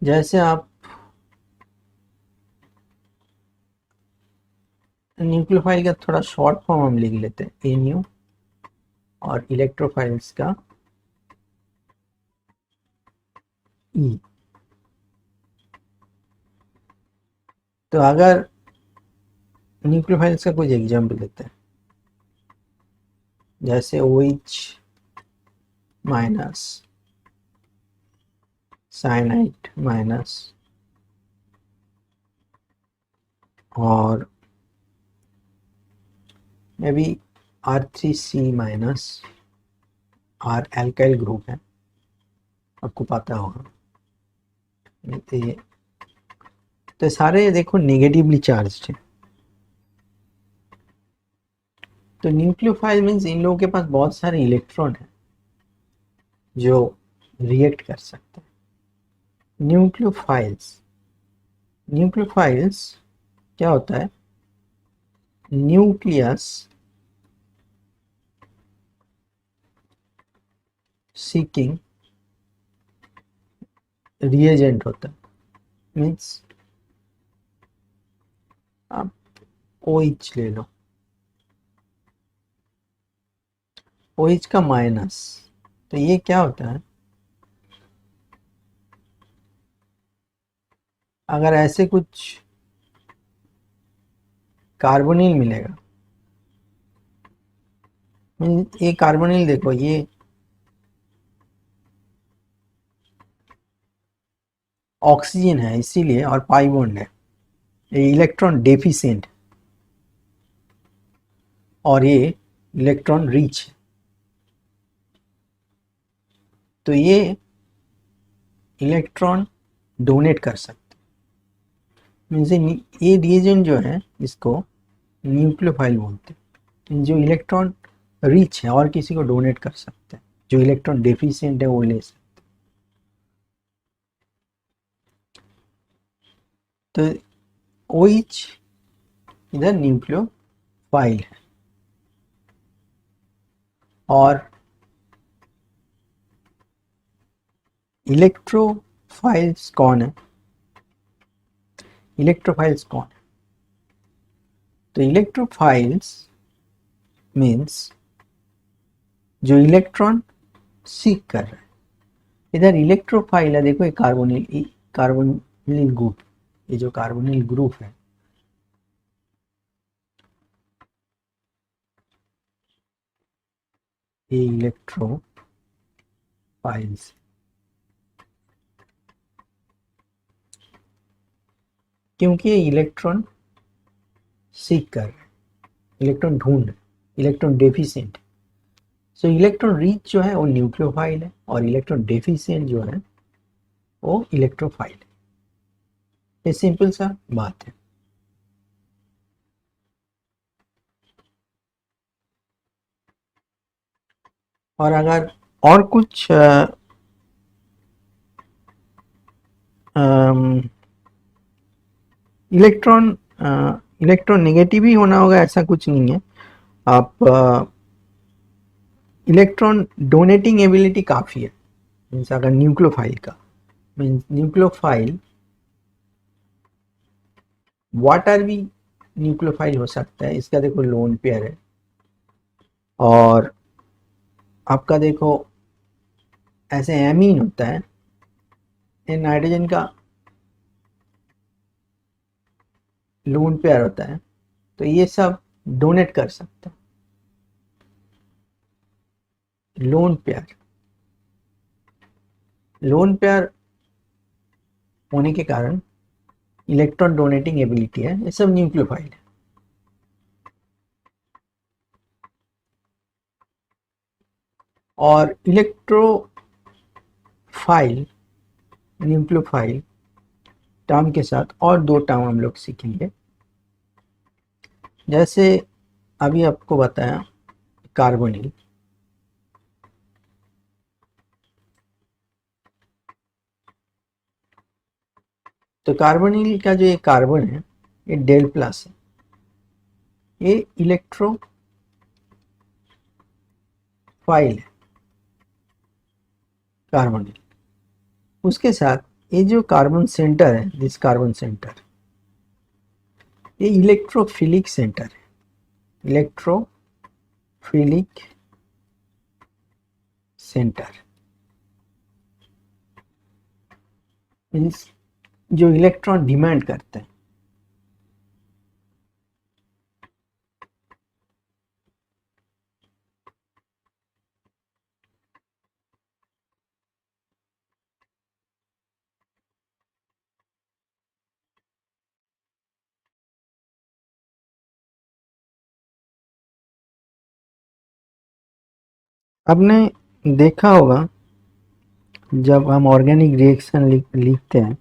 जैसे आप न्यूक्लियोफाइल का थोड़ा शॉर्ट फॉर्म हम लिख लेते हैं, एन्यू, और इलेक्ट्रोफाइल्स का ई। तो अगर न्यूक्लियोफाइल्स का कुछ एग्जाम्पल देते हैं, जैसे OH माइनस, साइनाइड माइनस, और मे बी R3C माइनस, और एल्काइल ग्रुप है, आपको पता होगा। तो सारे देखो नेगेटिवली चार्ज है। तो न्यूक्लियोफाइल मीन्स इन लोगों के पास बहुत सारे इलेक्ट्रॉन है जो रिएक्ट कर सकते हैं। न्यूक्लियोफाइल्स क्या होता है? न्यूक्लियस सीकिंग रिएजेंट होता है। मीन्स आप OH ले लो, OH का माइनस, तो ये क्या होता है? अगर ऐसे कुछ कार्बोनिल मिलेगा, ये कार्बोनिल देखो, ये ऑक्सीजन है इसीलिए, और पाई बॉन्ड है, ये इलेक्ट्रॉन डेफिशिएंट और ये इलेक्ट्रॉन रिच है। तो ये इलेक्ट्रॉन डोनेट कर सकते हैं। मीन्स ये रिएजेंट जो है इसको न्यूक्लियोफाइल बोलते हैं, जो इलेक्ट्रॉन रिच है और किसी को डोनेट कर सकते हैं, जो इलेक्ट्रॉन डेफिशिएंट है वो ले सकते हैं। तो OH इधर न्यूक्लियोफाइल है। और इलेक्ट्रोफाइल्स कौन है? इलेक्ट्रोफाइल्स कौन है? तो इलेक्ट्रोफाइल्स मीन्स जो इलेक्ट्रॉन सीक कर रहा है। इधर इलेक्ट्रोफाइल है, देखो ये कार्बोनिल ग्रुप, ये जो कार्बोनिल ग्रुप है, ये इलेक्ट्रोफाइल्स, क्योंकि ये इलेक्ट्रॉन सीक कर रहे हैं, इलेक्ट्रॉन ढूंढ रहे, इलेक्ट्रॉन डेफिशिएंट। सो इलेक्ट्रॉन रिच जो है वो न्यूक्लियोफाइल है, और इलेक्ट्रॉन डेफिशिएंट जो है वो इलेक्ट्रोफाइल है। ये सिंपल सा बात है। और अगर और कुछ इलेक्ट्रॉन इलेक्ट्रॉन नेगेटिव ही होना होगा ऐसा कुछ नहीं है। आप इलेक्ट्रॉन डोनेटिंग एबिलिटी काफ़ी है। मीन्स अगर न्यूक्लियोफाइल का, मीन्स न्यूक्लियोफाइल वाटर भी न्यूक्लियोफाइल हो सकता है। इसका देखो लोन पेयर है, और आपका देखो ऐसे एमीन होता है, ये नाइट्रोजन का लोन पेयर होता है, तो ये सब डोनेट कर सकता है। लोन पेयर होने के कारण इलेक्ट्रॉन डोनेटिंग एबिलिटी है, ये सब न्यूक्लियोफाइल है। और इलेक्ट्रोफाइल न्यूक्लियोफाइल टर्म के साथ और दो टर्म हम लोग सीखेंगे। जैसे अभी आपको बताया कार्बोनिल, तो कार्बोनिल का जो ये कार्बन है ये डेल प्लस है, ये इलेक्ट्रोफाइल है कार्बोनिल। उसके साथ ये जो कार्बन सेंटर है, दिस कार्बन सेंटर, ये इलेक्ट्रोफिलिक सेंटर है, इलेक्ट्रोफिलिक सेंटर मीन्स जो इलेक्ट्रॉन डिमांड करते हैं। आपने देखा होगा जब हम ऑर्गेनिक रिएक्शन लिखते हैं,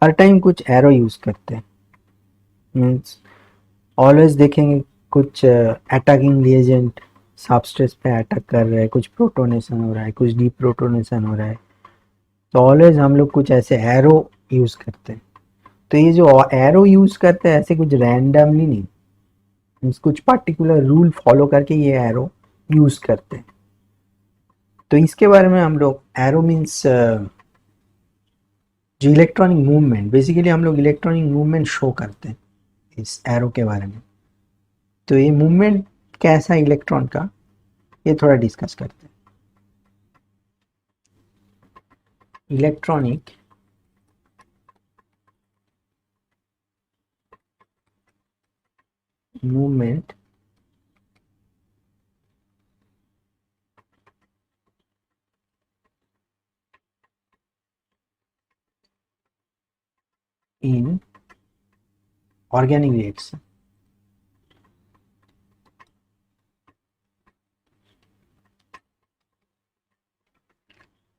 हर टाइम कुछ एरो यूज़ करते हैं। मीन्स ऑलवेज देखेंगे कुछ अटैकिंग रिएजेंट सबस्ट्रेट पे अटैक कर रहा है, कुछ प्रोटोनेशन हो रहा है, कुछ डीप्रोटोनेशन हो रहा है, तो ऑलवेज हम लोग कुछ ऐसे एरो यूज़ करते हैं। तो ये जो एरो यूज़ करते हैं ऐसे कुछ रैंडमली नहीं, मीन्स कुछ पर्टिकुलर रूल फॉलो करके ये एरो यूज़ करते हैं। तो इसके बारे में हम लोग एरो मीन्स जो इलेक्ट्रॉनिक मूवमेंट, बेसिकली हम लोग इलेक्ट्रॉनिक मूवमेंट शो करते हैं इस एरो के बारे में। तो ये मूवमेंट कैसा इलेक्ट्रॉन का, ये थोड़ा डिस्कस करते हैं। Electronic movement in organic reaction.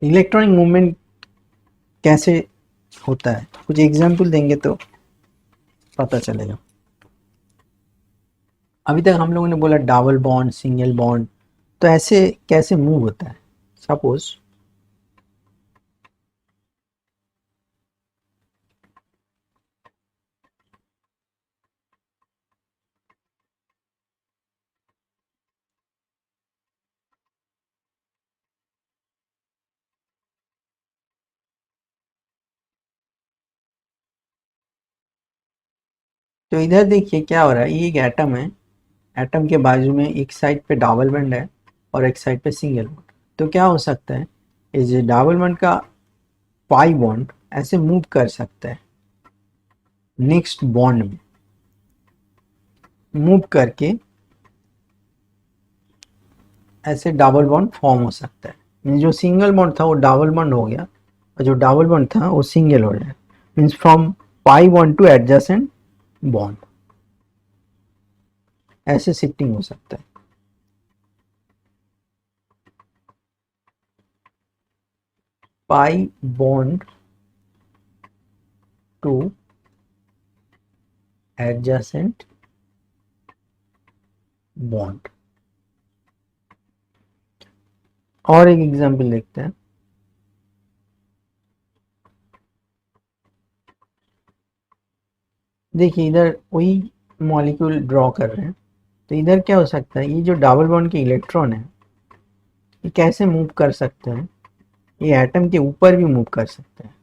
Electronic movement कैसे होता है, कुछ एग्जाम्पल देंगे तो पता चलेगा। अभी तक हम लोगों ने बोला डबल बॉन्ड, सिंगल बॉन्ड, तो ऐसे कैसे मूव होता है। सपोज तो इधर देखिए क्या हो रहा है, ये एक एटम है, एटम के बाजू में एक साइड पे डबल बॉन्ड है और एक साइड पे सिंगल बॉन्ड। तो क्या हो सकता है, इस डबल बॉन्ड का पाई बॉन्ड ऐसे मूव कर सकता है नेक्स्ट बॉन्ड में, मूव करके ऐसे डबल बॉन्ड फॉर्म हो सकता है। जो सिंगल बॉन्ड था वो डबल बॉन्ड हो गया और जो डबल बॉन्ड था वो सिंगल हो गया। Means from pi bond two adjacent bond, ऐसे शिफ्टिंग हो सकता है। Pi bond two adjacent bond. और एक एग्जांपल देखते हैं। देखिए इधर वही मॉलिक्यूल ड्रॉ कर रहे हैं, तो इधर क्या हो सकता है, ये जो डबल बॉन्ड के इलेक्ट्रॉन है ये कैसे मूव कर सकते हैं, ये एटम के ऊपर भी मूव कर सकते हैं।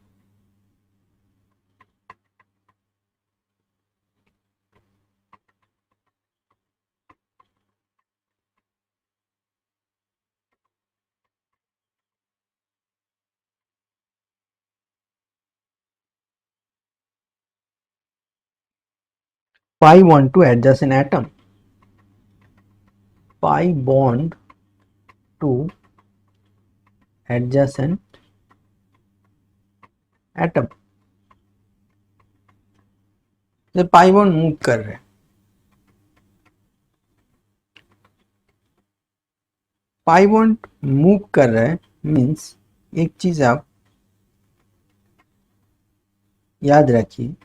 Pi bond two adjacent atom, pi bond two adjacent atom. तो पाई बॉन्ड मूव कर रहे हैं, पाई बॉन्ड मूव कर रहा है मीन्स एक चीज आप याद रखिए,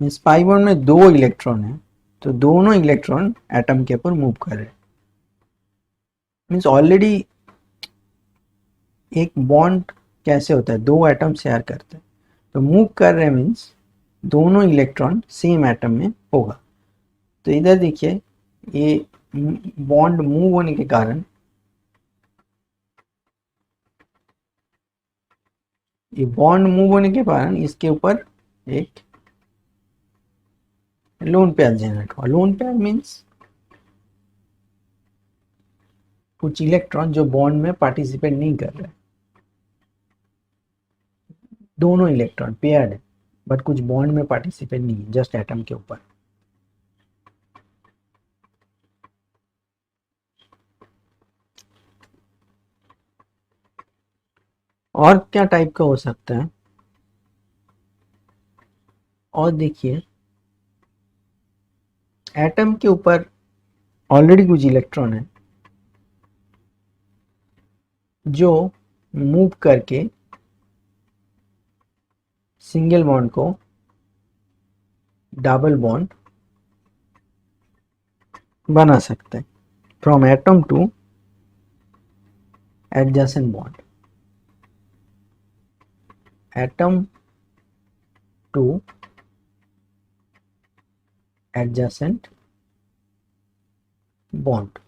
मीन्स पाई बॉन्ड में दो इलेक्ट्रॉन है, तो दोनों इलेक्ट्रॉन एटम के ऊपर मूव कर रहे हैं। मीन्स ऑलरेडी एक बॉन्ड कैसे होता है, दो एटम शेयर करते हैं, तो मूव कर रहे हैं मीन्स दोनों इलेक्ट्रॉन सेम एटम में होगा। तो इधर देखिए ये बॉन्ड मूव होने के कारण, ये बॉन्ड मूव होने के कारण इसके ऊपर एक लोन पेयर जनरेट हुआ। लोन पेयर मीन्स कुछ इलेक्ट्रॉन जो बॉन्ड में पार्टिसिपेट नहीं कर रहे, दोनों इलेक्ट्रॉन पेयर्ड है बट कुछ बॉन्ड में पार्टिसिपेट नहीं है, जस्ट एटम के ऊपर। और क्या टाइप का हो सकता है, और देखिए एटम के ऊपर ऑलरेडी कुछ इलेक्ट्रॉन है, जो मूव करके सिंगल बॉन्ड को डबल बॉन्ड बना सकते हैं from atom two adjacent bond, atom two adjacent bond.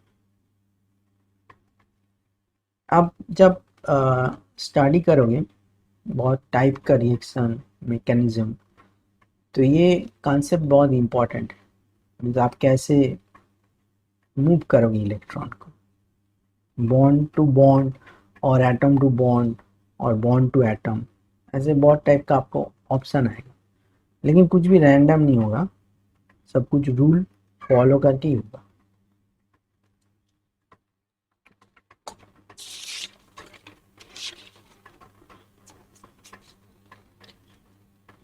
आप जब स्टडी करोगे बहुत टाइप का रिएक्शन मैकेनिज्म, तो ये कॉन्सेप्ट बहुत इम्पोर्टेंट है। मतलब आप कैसे मूव करोगे इलेक्ट्रॉन को बॉन्ड टू बॉन्ड और एटम टू बॉन्ड और बॉन्ड टू एटम, ऐसे बहुत टाइप का आपको ऑप्शन आएगा। लेकिन कुछ भी रैंडम नहीं होगा, सब कुछ रूल फॉलो करके ही होगा।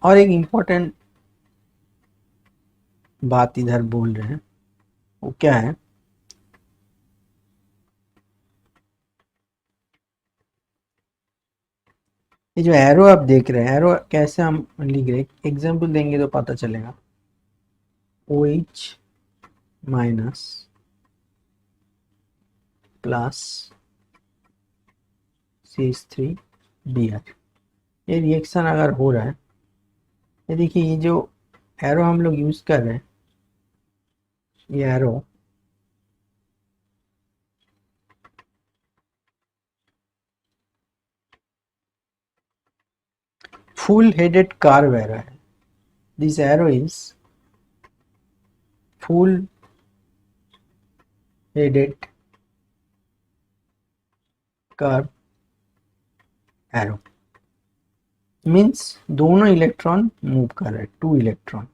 और एक इम्पोर्टेंट बात इधर बोल रहे हैं, वो क्या है, ये जो एरो आप देख रहे हैं, एरो कैसे हम लिख रहे हैं, एग्जाम्पल देंगे तो पता चलेगा। OH माइनस प्लस CH3Br, ये रिएक्शन अगर हो रहा है, ये देखिए ये जो एरो हम लोग यूज कर रहे हैं, ये arrow full headed curve arrow है। This arrow is full headed curve arrow, means दोनों इलेक्ट्रॉन मूव कर रहे हैं, 2 इलेक्ट्रॉन,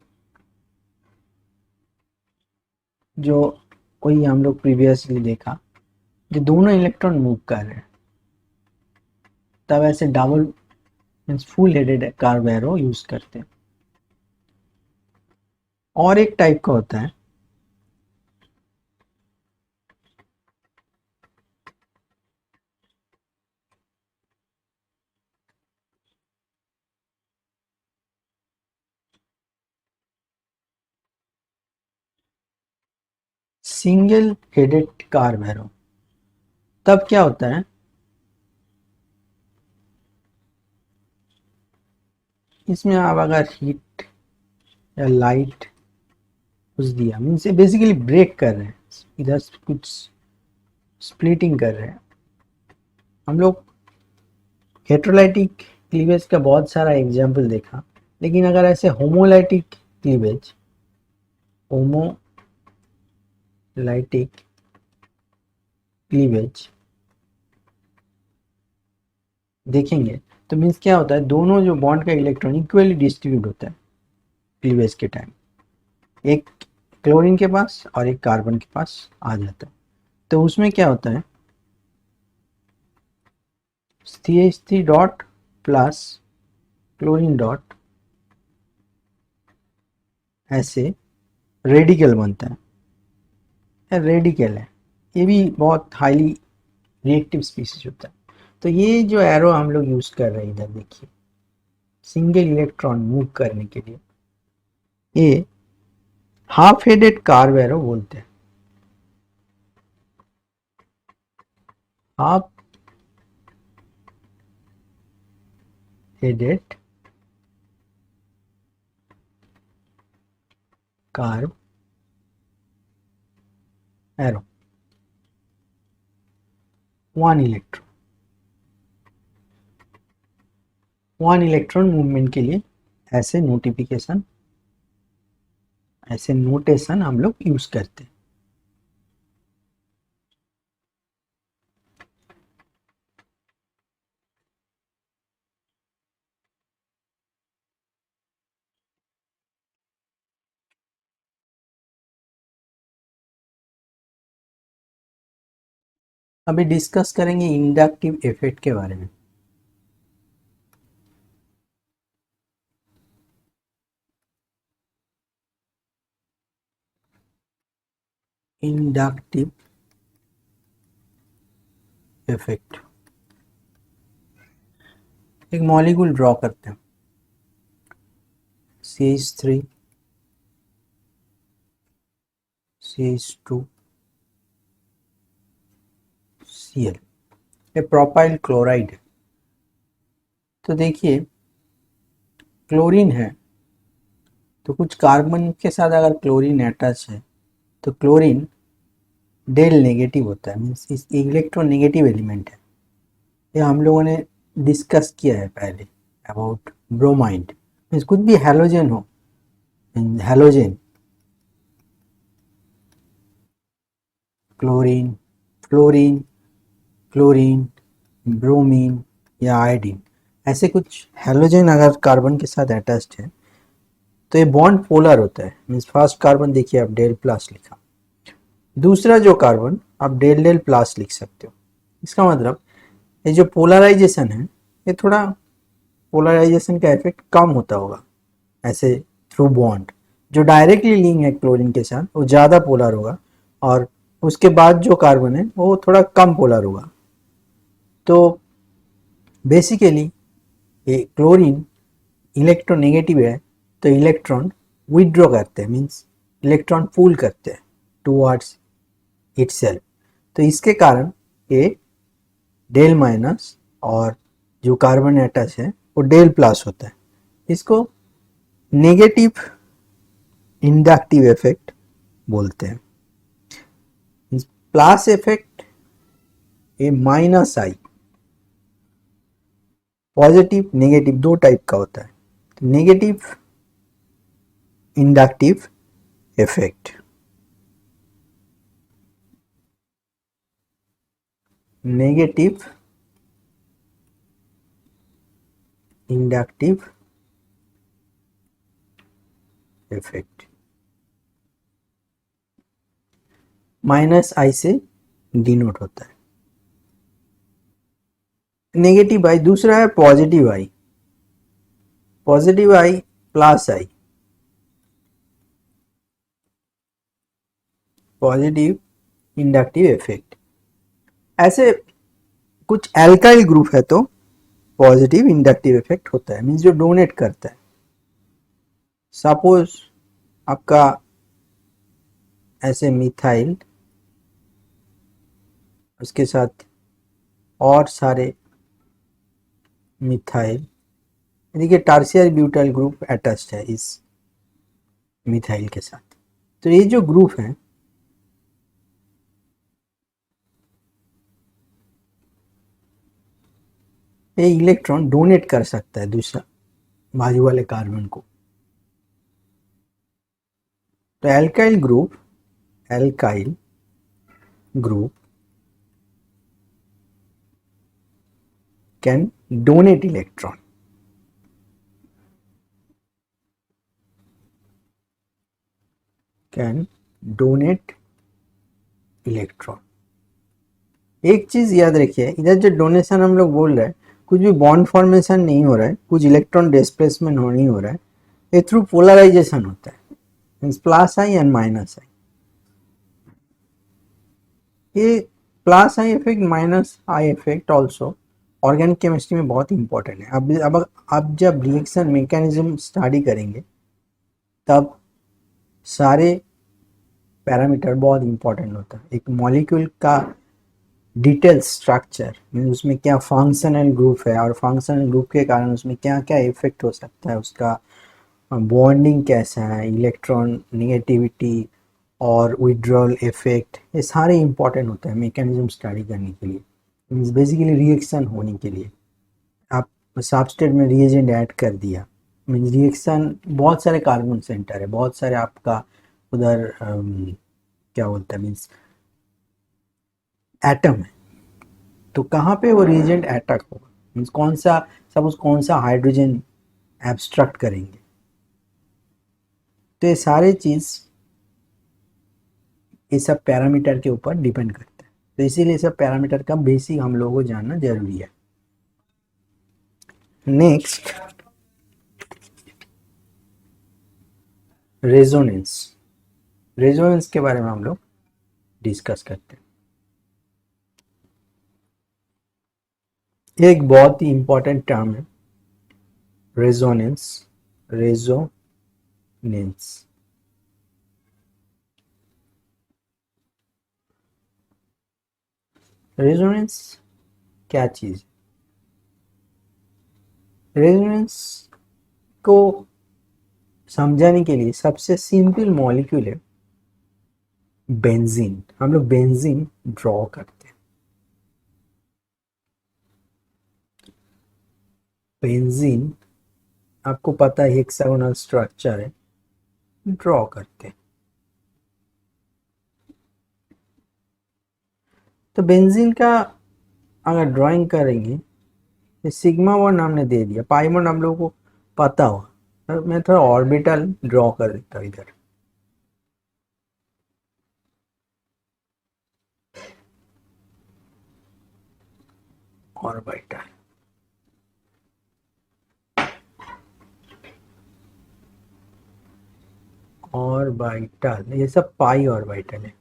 जो वही हम लोग प्रीवियसली देखा, जो दोनों इलेक्ट्रॉन मूव कर रहे हैं, तब ऐसे double means full headed curve arrow use करते हैं। और एक टाइप का होता है सिंगल हेडेड कर्व एरो। तब क्या होता है, इसमें आप अगर हीट या लाइट कुछ दिया, मीन्स बेसिकली ब्रेक कर रहे हैं, इधर कुछ स्प्लिटिंग कर रहे हैं। हम लोग हेट्रोलाइटिक क्लीवेज का बहुत सारा एग्जाम्पल देखा, लेकिन अगर ऐसे होमोलाइटिक क्लीवेज, होमोलाइटिक क्लीवेज देखेंगे तो मीन्स क्या होता है, दोनों जो बॉन्ड का इलेक्ट्रॉन इक्वली डिस्ट्रीब्यूट होता है क्लीवेज के टाइम, एक क्लोरीन के पास और एक कार्बन के पास आ जाता है। तो उसमें क्या होता है, CH3 dot plus chlorine dot ऐसे रेडिकल बनता है, रेडिकल है, ये भी बहुत हाईली रिएक्टिव स्पीसीज होता है। तो ये जो एरो हम लोग यूज कर रहे हैं इधर देखिए, सिंगल इलेक्ट्रॉन मूव करने के लिए, ये हाफ हेडेड कार्व एरो बोलते हैं। Half headed curve arrow, 1 electron movement के लिए ऐसे नोटिफिकेशन, ऐसे नोटेशन हम लोग यूज करते हैं। अभी डिस्कस करेंगे इंडक्टिव इफेक्ट के बारे में। इंडक्टिव इफेक्ट एक मॉलिक्यूल ड्रॉ करते हैं, CH3 CH2 Cl, ये प्रोपाइल क्लोराइड है। तो देखिए क्लोरीन है, तो कुछ कार्बन के साथ अगर क्लोरीन अटैच है तो क्लोरीन डेल नेगेटिव होता है, मीन्स इस इलेक्ट्रॉन नेगेटिव एलिमेंट है। ये हम लोगों ने डिस्कस किया है पहले अबाउट ब्रोमाइड, मीन्स कुछ भी हैलोजन हो, halogen chlorine, fluorine, chlorine, bromine या आयोडीन, ऐसे कुछ हैलोजन अगर कार्बन के साथ अटैच्ड है तो ये बॉन्ड पोलर होता है, मीन्स फर्स्ट कार्बन देखिए आप डेल प्लस लिखा, दूसरा जो कार्बन आप डेल डेल प्लस लिख सकते हो। इसका मतलब ये जो पोलराइजेशन है, ये थोड़ा पोलराइजेशन का इफेक्ट कम होता होगा ऐसे थ्रू बॉन्ड। जो डायरेक्टली लिंक है क्लोरीन के साथ वो ज़्यादा पोलर होगा, और उसके बाद जो कार्बन है वो थोड़ा कम पोलर होगा। तो बेसिकली ये क्लोरीन इलेक्ट्रोनेगेटिव है, तो इलेक्ट्रॉन विथड्रॉ करते हैं, मीन्स इलेक्ट्रॉन पुल करते हैं टूवर्ड्स इटसेल्फ। तो इसके कारण ये डेल माइनस और जो कार्बन अटैच है वो डेल प्लस होता है। इसको नेगेटिव इंडक्टिव इफेक्ट बोलते हैं। प्लस इफेक्ट ये माइनस आई, पॉजिटिव नेगेटिव दो टाइप का होता है। Negative inductive effect, negative inductive effect minus I से डिनोट होता है। नेगेटिव आई, दूसरा है positive I, positive I plus I, positive inductive effect. ऐसे कुछ एल्काइल ग्रुप है तो पॉजिटिव इंडक्टिव इफेक्ट होता है, मीन्स जो डोनेट करता है। सपोज आपका ऐसे मिथाइल, उसके साथ और सारे मिथाइल, देखिए टर्शियरी ब्यूटाइल ग्रुप अटैच्ड है इस मिथाइल के साथ। तो ये जो ग्रुप है ये इलेक्ट्रॉन डोनेट कर सकता है दूसरा बाजू वाले कार्बन को। तो alkyl group can donate electron, can donate electron. एक चीज याद रखिए, इधर जो डोनेशन हम लोग बोल रहे हैं, कुछ भी बॉन्ड फॉर्मेशन नहीं हो रहा है, कुछ इलेक्ट्रॉन डिस्प्लेसमेंट नहीं हो रहा है, ये थ्रू पोलराइजेशन होता है, means plus I and minus I. ये plus I effect minus I effect also organic chemistry में बहुत इंपॉर्टेंट है। अब जब रिएक्शन मैकेनिज्म स्टडी करेंगे तब सारे पैरामीटर बहुत इंपॉर्टेंट होता है। एक मॉलिक्यूल का डिटेल स्ट्रक्चर, मीन्स उसमें क्या फंक्शनल ग्रुप है और फंक्शनल ग्रुप के कारण उसमें क्या क्या इफेक्ट हो सकता है, उसका बॉन्डिंग कैसा है, इलेक्ट्रॉन नेगेटिविटी और विड्रॉल इफेक्ट, ये सारे इंपॉर्टेंट होते हैं मैकेनिज्म स्टडी करने के लिए, मीन्स बेसिकली रिएक्शन होने के लिए। आप सबस्ट्रेट में रिएजेंट ऐड कर दिया, मीन्स रिएक्शन, बहुत सारे कार्बन सेंटर है, बहुत सारे आपका उधर क्या बोलते हैं, मीन्स एटम है, तो कहाँ पे वो रिएजेंट अटैक होगा, मीन्स कौन सा, सपोज कौन सा हाइड्रोजन एब्स्ट्रैक्ट करेंगे। तो ये सारे चीज़ ये सब पैरामीटर के ऊपर डिपेंड करता है, तो इसीलिए सब पैरामीटर का बेसिक हम लोगों को जानना जरूरी है। नेक्स्ट रेजोनेंस, रेजोनेंस के बारे में हम लोग डिस्कस करते हैं। ये एक बहुत ही इंपॉर्टेंट टर्म है रेजोनेंस रेजोनेंस क्या चीज? रेजोनेंस को समझाने के लिए सबसे सिंपल मॉलिक्यूल है बेंजीन। हम लोग बेंजीन ड्रॉ करते हैं। बेंजीन आपको पता है हेक्सागोनल स्ट्रक्चर है, ड्रॉ करते हैं। तो बेंजीन का अगर ड्राइंग करेंगे, सिग्मा वन हमने दे दिया, पाई वन हम लोगों को पता होगा। तो मैं थोड़ा ऑर्बिटल ड्रॉ कर देता हूँ इधर। ऑर्बिटल ऑर्बिटल ये सब पाई ऑर्बिटल है।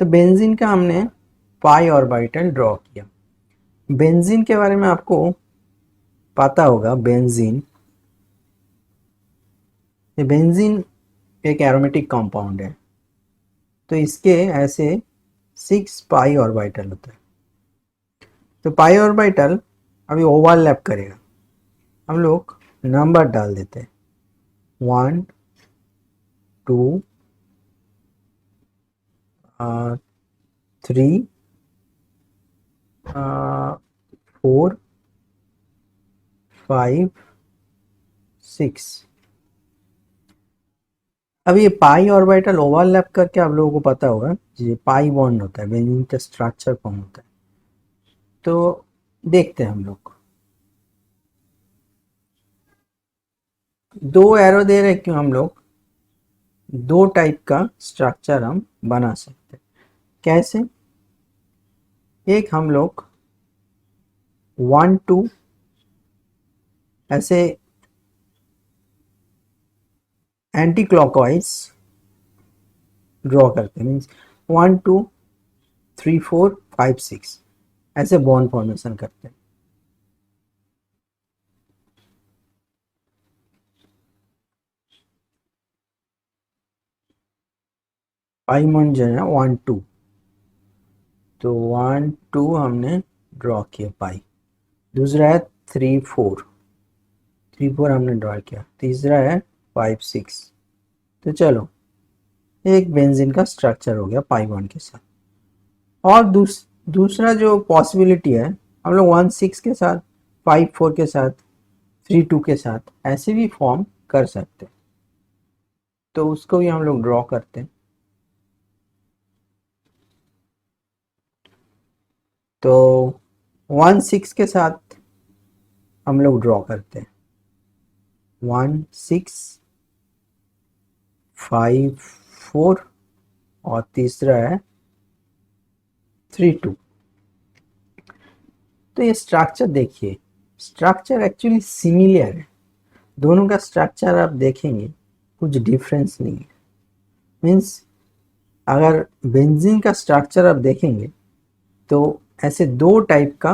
तो बेंजीन का हमने पाई ऑर्बिटल ड्रॉ किया। बेंजीन के बारे में आपको पता होगा। बेंजीन एक एरोमेटिक कंपाउंड है, तो इसके ऐसे 6 पाई ऑर्बिटल होता है। तो पाई ऑर्बिटल अभी ओवरलैप करेगा, हम लोग नंबर डाल देते हैं 1 2 3 4 5 6। अब ये पाई ऑर्बिटल ओवरलैप करके आप लोगों को पता होगा ये पाई बॉन्ड होता है, बेंजीन का स्ट्रक्चर फॉर्म होता है। तो देखते हैं हम लोग, दो एरो दे रहे क्यों? हम लोग दो टाइप का स्ट्रक्चर हम बना सकते हैं। कैसे? एक हम लोग 1 2 ऐसे एंटी क्लॉकवाइज ड्रॉ करते हैं, मीन्स 1 2 3 4 5 6 ऐसे बॉन्ड फॉर्मेशन करते हैं। पाई बॉन्ड जो है 1 2, तो 1 2 हमने ड्रॉ किया पाई। दूसरा है 3 4 हमने ड्रॉ किया। तीसरा है 5 6। तो चलो एक बेंजीन का स्ट्रक्चर हो गया पाई बॉन्ड के साथ। और दूसरा जो पॉसिबिलिटी है, हम लोग 1 6 के साथ, 5 4 के साथ, 3 2 के साथ ऐसे भी फॉर्म कर सकते हैं। तो उसको भी हम लोग ड्रॉ करते हैं। तो 1 6 के साथ हम लोग ड्रॉ करते हैं 1 6 5 4 और तीसरा है 3 2। तो ये स्ट्रक्चर देखिए, स्ट्रक्चर एक्चुअली सिमिलर है। दोनों का स्ट्रक्चर आप देखेंगे कुछ डिफरेंस नहीं है। मीन्स अगर बेंजीन का स्ट्रक्चर आप देखेंगे तो ऐसे दो टाइप का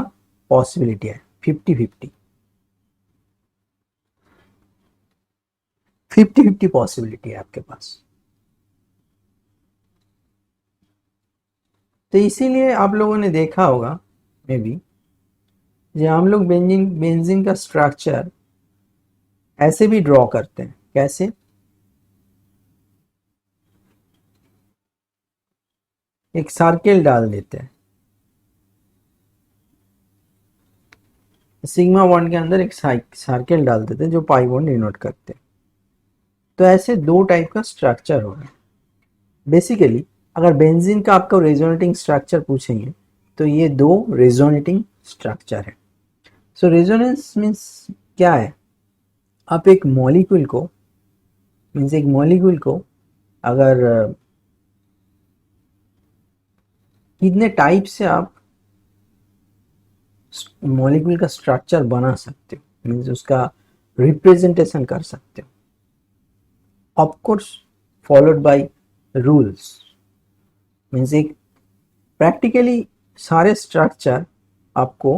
पॉसिबिलिटी है, 50-50 पॉसिबिलिटी है आपके पास। तो इसीलिए आप लोगों ने देखा होगा मे बी, जो हम लोग बेंजीन का स्ट्रक्चर ऐसे भी ड्रॉ करते हैं। कैसे? एक सर्किल डाल देते हैं, सिग्मा बॉन्ड के अंदर एक सर्किल डाल देते हैं जो पाई बॉन्ड डिनोट करते हैं। तो ऐसे दो टाइप का स्ट्रक्चर होगा। बेसिकली अगर बेंजीन का आपको रेजोनेटिंग स्ट्रक्चर पूछेंगे तो ये दो रेजोनेटिंग स्ट्रक्चर है। सो रेजोनेंस मीन्स क्या है? आप एक मॉलिक्यूल को अगर कितने टाइप से आप मॉलिक्यूल का स्ट्रक्चर बना सकते हो, मीन्स उसका रिप्रेजेंटेशन कर सकते हो, of course followed by rules. Means एक प्रैक्टिकली सारे स्ट्रक्चर आपको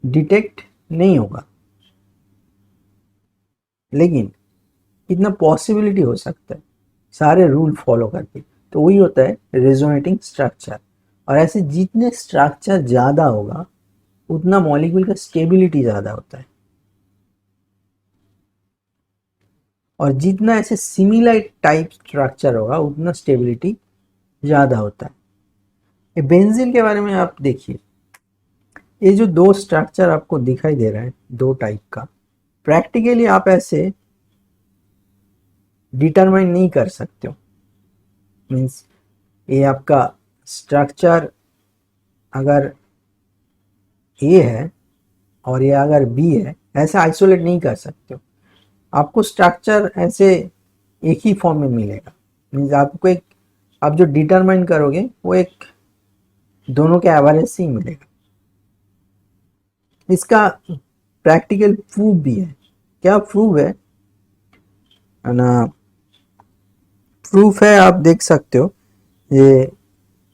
डिटेक्ट नहीं होगा, लेकिन कितना पॉसिबिलिटी हो सकता है सारे रूल फॉलो करके, तो वही होता है रेजोनेटिंग स्ट्रक्चर। और ऐसे जितने स्ट्रक्चर ज़्यादा होगा उतना मॉलिक्यूल का स्टेबिलिटी ज़्यादा होता है, और जितना ऐसे सिमिलर टाइप स्ट्रक्चर होगा उतना स्टेबिलिटी ज़्यादा होता है। ये बेंजीन के बारे में आप देखिए, ये जो दो स्ट्रक्चर आपको दिखाई दे रहा है दो टाइप का, प्रैक्टिकली आप ऐसे डिटरमाइन नहीं कर सकते हो। मीन्स ये आपका स्ट्रक्चर अगर ए है और ये अगर बी है, ऐसे आइसोलेट नहीं कर सकते हो। आपको स्ट्रक्चर ऐसे एक ही फॉर्म में मिलेगा। मीन्स आपको एक, आप जो डिटरमाइन करोगे वो एक दोनों के एवरेज से ही मिलेगा। इसका प्रैक्टिकल प्रूफ भी है। क्या प्रूफ है ना? प्रूफ है, आप देख सकते हो। ये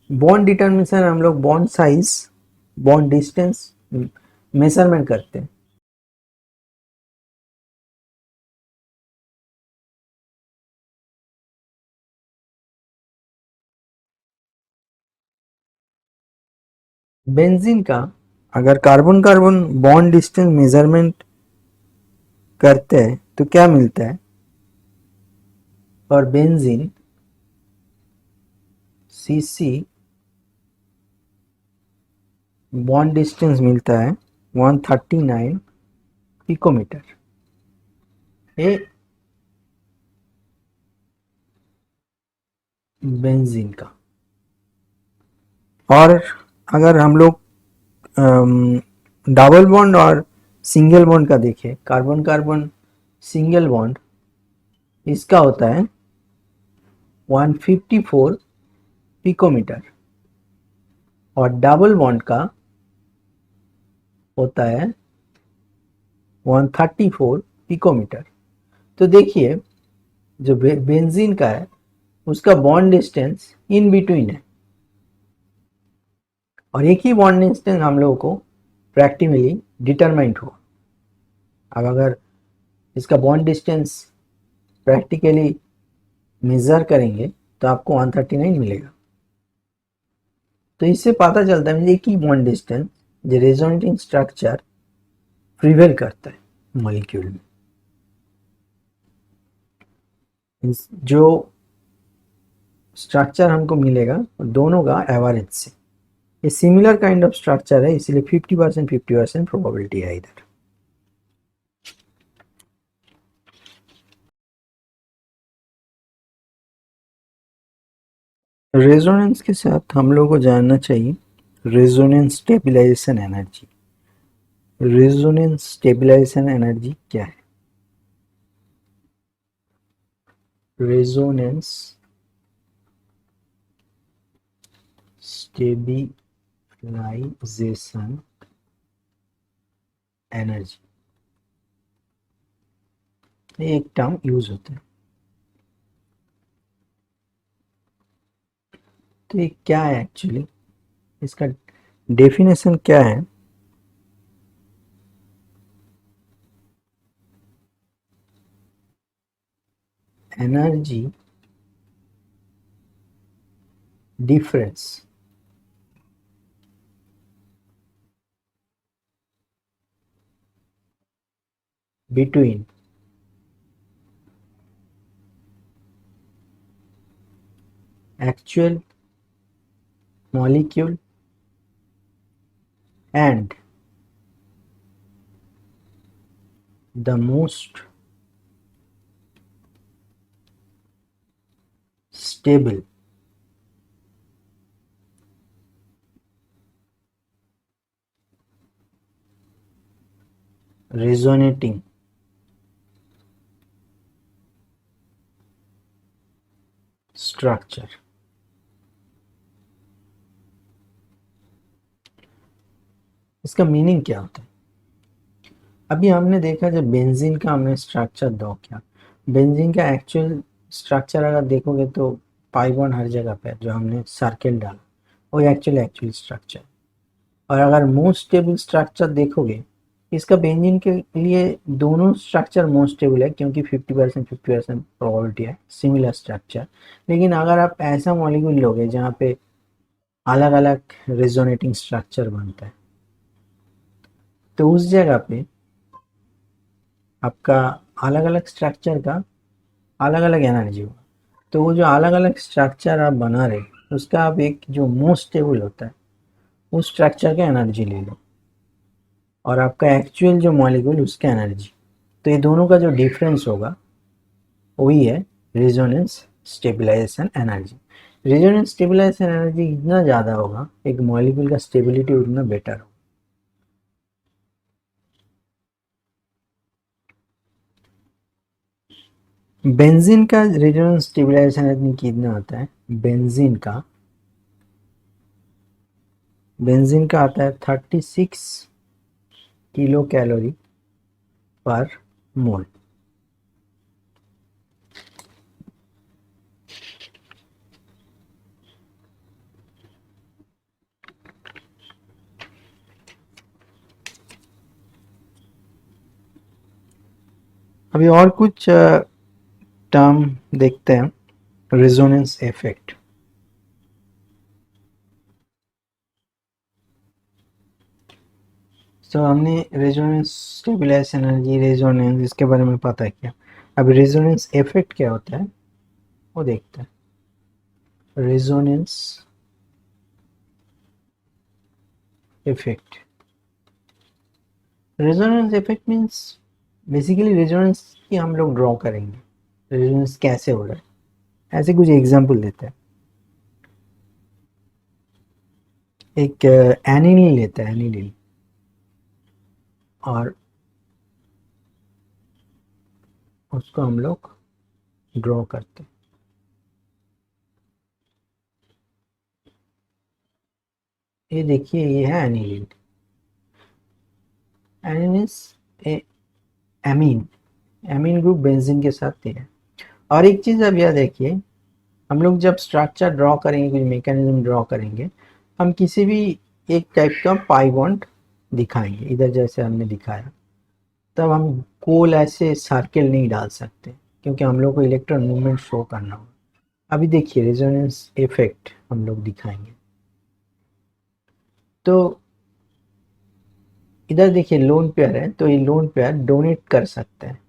बॉन्ड डिटर्मिनेशन हम लोग bond size, bond distance measurement करते हैं। बेंजीन का अगर carbon carbon bond distance measurement करते हैं तो क्या मिलता है? और बेंजीन सीसी बॉन्ड डिस्टेंस मिलता है 139 पिकोमीटर। ये बेंजीन का। और अगर हम लोग डबल बॉन्ड और सिंगल बॉन्ड का देखें, कार्बन कार्बन सिंगल बॉन्ड, इसका होता है 154 पिकोमीटर, और डबल बॉन्ड का होता है 134 पिकोमीटर। तो देखिए जो बेंजीन का है उसका बॉन्ड डिस्टेंस इन बिटवीन है, और एक ही बॉन्ड डिस्टेंस हम लोगों को प्रैक्टिकली डिटरमाइंड हुआ। अब अगर इसका बॉन्ड डिस्टेंस प्रैक्टिकली मेजर करेंगे तो आपको 139 मिलेगा। तो इससे पता चलता है एक ही बॉन्ड डिस्टेंस जो रेजोनेटिंग स्ट्रक्चर प्रिवेल करता है मॉलिक्यूल में। जो स्ट्रक्चर हमको मिलेगा दोनों का एवरेज से, ये सिमिलर काइंड ऑफ स्ट्रक्चर है, इसलिए 50% प्रोबेबिलिटी है इधर। रेजोनेंस के साथ हम लोग को जानना चाहिए resonance stabilisation energy. Resonance stabilisation energy क्या है? रेजोनेंस स्टेबलाइजेशन एनर्जी, एक टर्म यूज होता है। तो ये क्या है एक्चुअली, इसका डेफिनेशन क्या है? Energy difference between actual molecule and the most stable resonating structure। इसका मीनिंग क्या होता है? अभी हमने देखा जब बेंजीन का हमने स्ट्रक्चर दो क्या, बेंजीन का एक्चुअल स्ट्रक्चर अगर देखोगे तो पाई बॉन्ड हर जगह पे है, जो हमने सर्किल डाला वो एक्चुअल स्ट्रक्चर। और अगर मोस्ट स्टेबल स्ट्रक्चर देखोगे, इसका बेंजीन के लिए दोनों स्ट्रक्चर मोस्ट स्टेबल है क्योंकि 50% प्रोबेबिलिटी है सिमिलर स्ट्रक्चर। लेकिन अगर आप ऐसा मॉलिक्यूल लोगे जहाँ पे अलग अलग रेजोनेटिंग स्ट्रक्चर बनता है, तो उस जगह पे आपका अलग अलग स्ट्रक्चर का अलग अलग एनर्जी होगा। तो वो जो अलग अलग स्ट्रक्चर आप बना रहे, उसका आप एक जो मोस्ट स्टेबल होता है उस स्ट्रक्चर का एनर्जी ले लो, और आपका एक्चुअल जो मॉलिक्यूल उसका एनर्जी। तो ये दोनों का जो डिफरेंस होगा वही है resonance stabilisation energy. Resonance stabilisation energy इतना ज़्यादा होगा, एक मॉलिक्यूल का स्टेबिलिटी उतना बेटर होगा। बेंजीन का रेजोनेंस स्टेबलाइजेशन एनर्जी कितना आता है? बेंजीन का आता है 36 किलो कैलोरी पर मोल। अभी और कुछ टर्म देखते हैं। Resonance effect. तो हमने रेजोनेंस स्टेबलाइजेशन एनर्जी, रेजोनेंस, इसके बारे में पता है क्या। अब रेजोनेंस इफेक्ट क्या होता है वो देखते हैं। Resonance effect, resonance effect means basically resonance की हम लोग ड्रॉ करेंगे। रेजोनेंस कैसे हो रहा है, ऐसे कुछ एग्जांपल देते हैं। एक एनिलीन लेता है, एनिलीन, और उसको हम लोग ड्रॉ करते हैं। ये देखिए, ये है aniline. Aniline amine, amine group benzene के साथ है। और एक चीज़ अब यह देखिए, हम लोग जब स्ट्रक्चर ड्रॉ करेंगे, कोई मैकेनिज्म ड्रॉ करेंगे, हम किसी भी एक टाइप का पाई बॉन्ड दिखाएंगे, इधर जैसे हमने दिखाया। तब हम गोल ऐसे सर्किल नहीं डाल सकते क्योंकि हम लोग को इलेक्ट्रॉन मूवमेंट शो करना होगा। अभी देखिए रेजोनेंस इफेक्ट हम लोग दिखाएंगे। तो इधर देखिए लोन पेयर है, तो ये लोन पेयर डोनेट कर सकते हैं।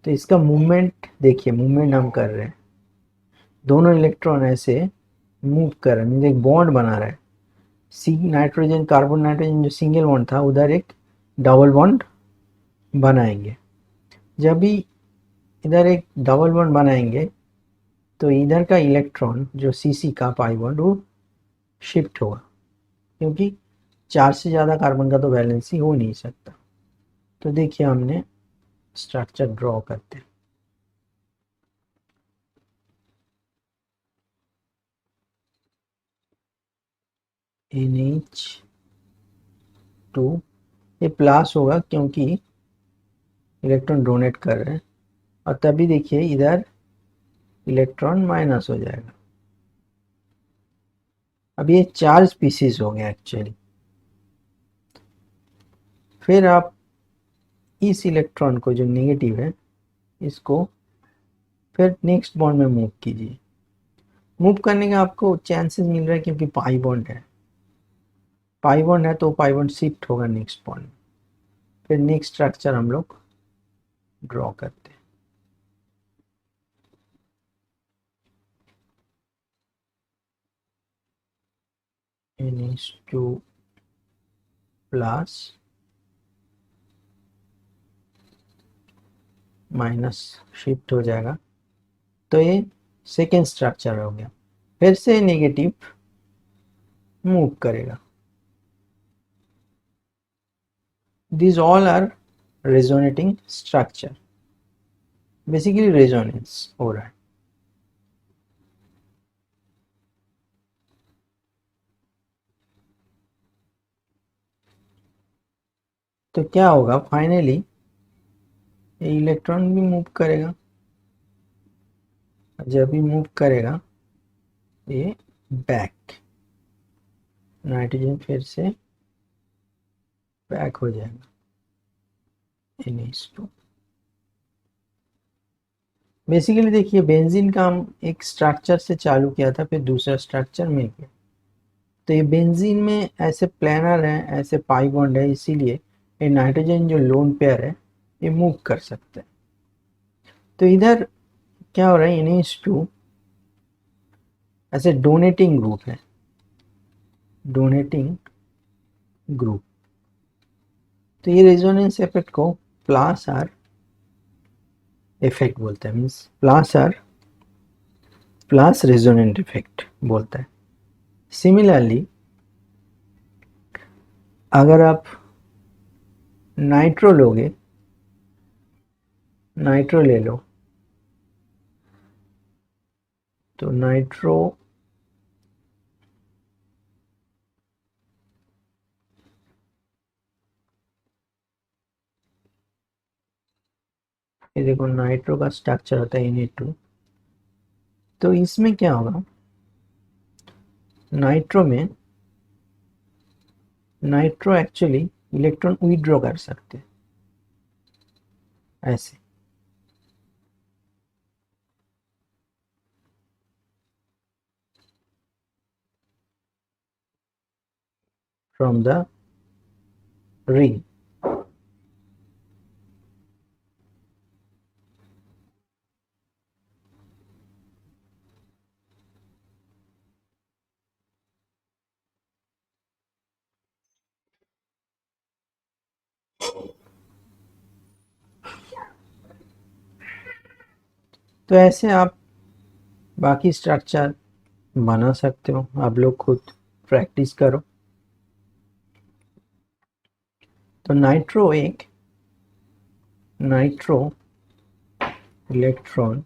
तो इसका मूवमेंट देखिए, मूवमेंट हम कर रहे हैं, दोनों इलेक्ट्रॉन ऐसे मूव कर रहे हैं, एक बॉन्ड बना रहा है। सी नाइट्रोजन, कार्बन नाइट्रोजन जो सिंगल बॉन्ड था, उधर एक डबल बॉन्ड बनाएंगे। जब भी इधर एक डबल बॉन्ड बनाएंगे, तो इधर का इलेक्ट्रॉन जो सी का पाई बॉन्ड वो शिफ्ट होगा, क्योंकि 4 से ज़्यादा कार्बन का तो वैलेंसी हो नहीं सकता। तो देखिए हमने स्ट्रक्चर ड्रॉ करते हैं। NH2, ये प्लस होगा क्योंकि इलेक्ट्रॉन डोनेट कर रहे हैं, और तभी देखिए इधर इलेक्ट्रॉन माइनस हो जाएगा। अब ये 4 स्पीसीज हो गए एक्चुअली। फिर आप इस इलेक्ट्रॉन को जो नेगेटिव है, इसको फिर नेक्स्ट बॉन्ड में मूव कीजिए। मूव करने का आपको चांसेस मिल रहा है क्योंकि पाई बॉन्ड है, पाई बॉन्ड है तो पाई बॉन्ड शिफ्ट होगा नेक्स्ट बॉन्ड में। फिर नेक्स्ट स्ट्रक्चर हम लोग ड्रॉ करते हैं। NH2 प्लस माइनस शिफ्ट हो जाएगा, तो ये सेकेंड स्ट्रक्चर हो गया। फिर से नेगेटिव मूव करेगा। These all are resonating structure, basically resonance हो रहा है। तो क्या होगा फाइनली, ये इलेक्ट्रॉन भी मूव करेगा, जब भी मूव करेगा ये बैक, नाइट्रोजन फिर से पैक हो जाएगा NH2। बेसिकली देखिए बेंजीन का हम एक स्ट्रक्चर से चालू किया था, फिर दूसरा स्ट्रक्चर में किया। तो ये बेंजीन में ऐसे प्लानर है, ऐसे पाई बॉन्ड है, इसीलिए ये नाइट्रोजन जो लोन पेयर है ये मूव कर सकते हैं। तो इधर क्या हो रहा है, NH2 ऐसे डोनेटिंग ग्रुप है, डोनेटिंग ग्रुप। तो ये रेजोनेंस इफेक्ट को प्लस आर इफेक्ट बोलते हैं, means plus R plus resonant effect बोलता है। सिमिलरली अगर आप नाइट्रो लोगे, नाइट्रो ले लो, तो नाइट्रो ये देखो नाइट्रो का स्ट्रक्चर होता है Na2। तो इसमें क्या होगा, नाइट्रो में नाइट्रो एक्चुअली इलेक्ट्रॉन विड्रॉ कर सकते हैं ऐसे। From the ring. तो ऐसे आप बाकी स्ट्रक्चर बना सकते हो, आप लोग खुद प्रैक्टिस करो। तो नाइट्रो एक नाइट्रो इलेक्ट्रॉन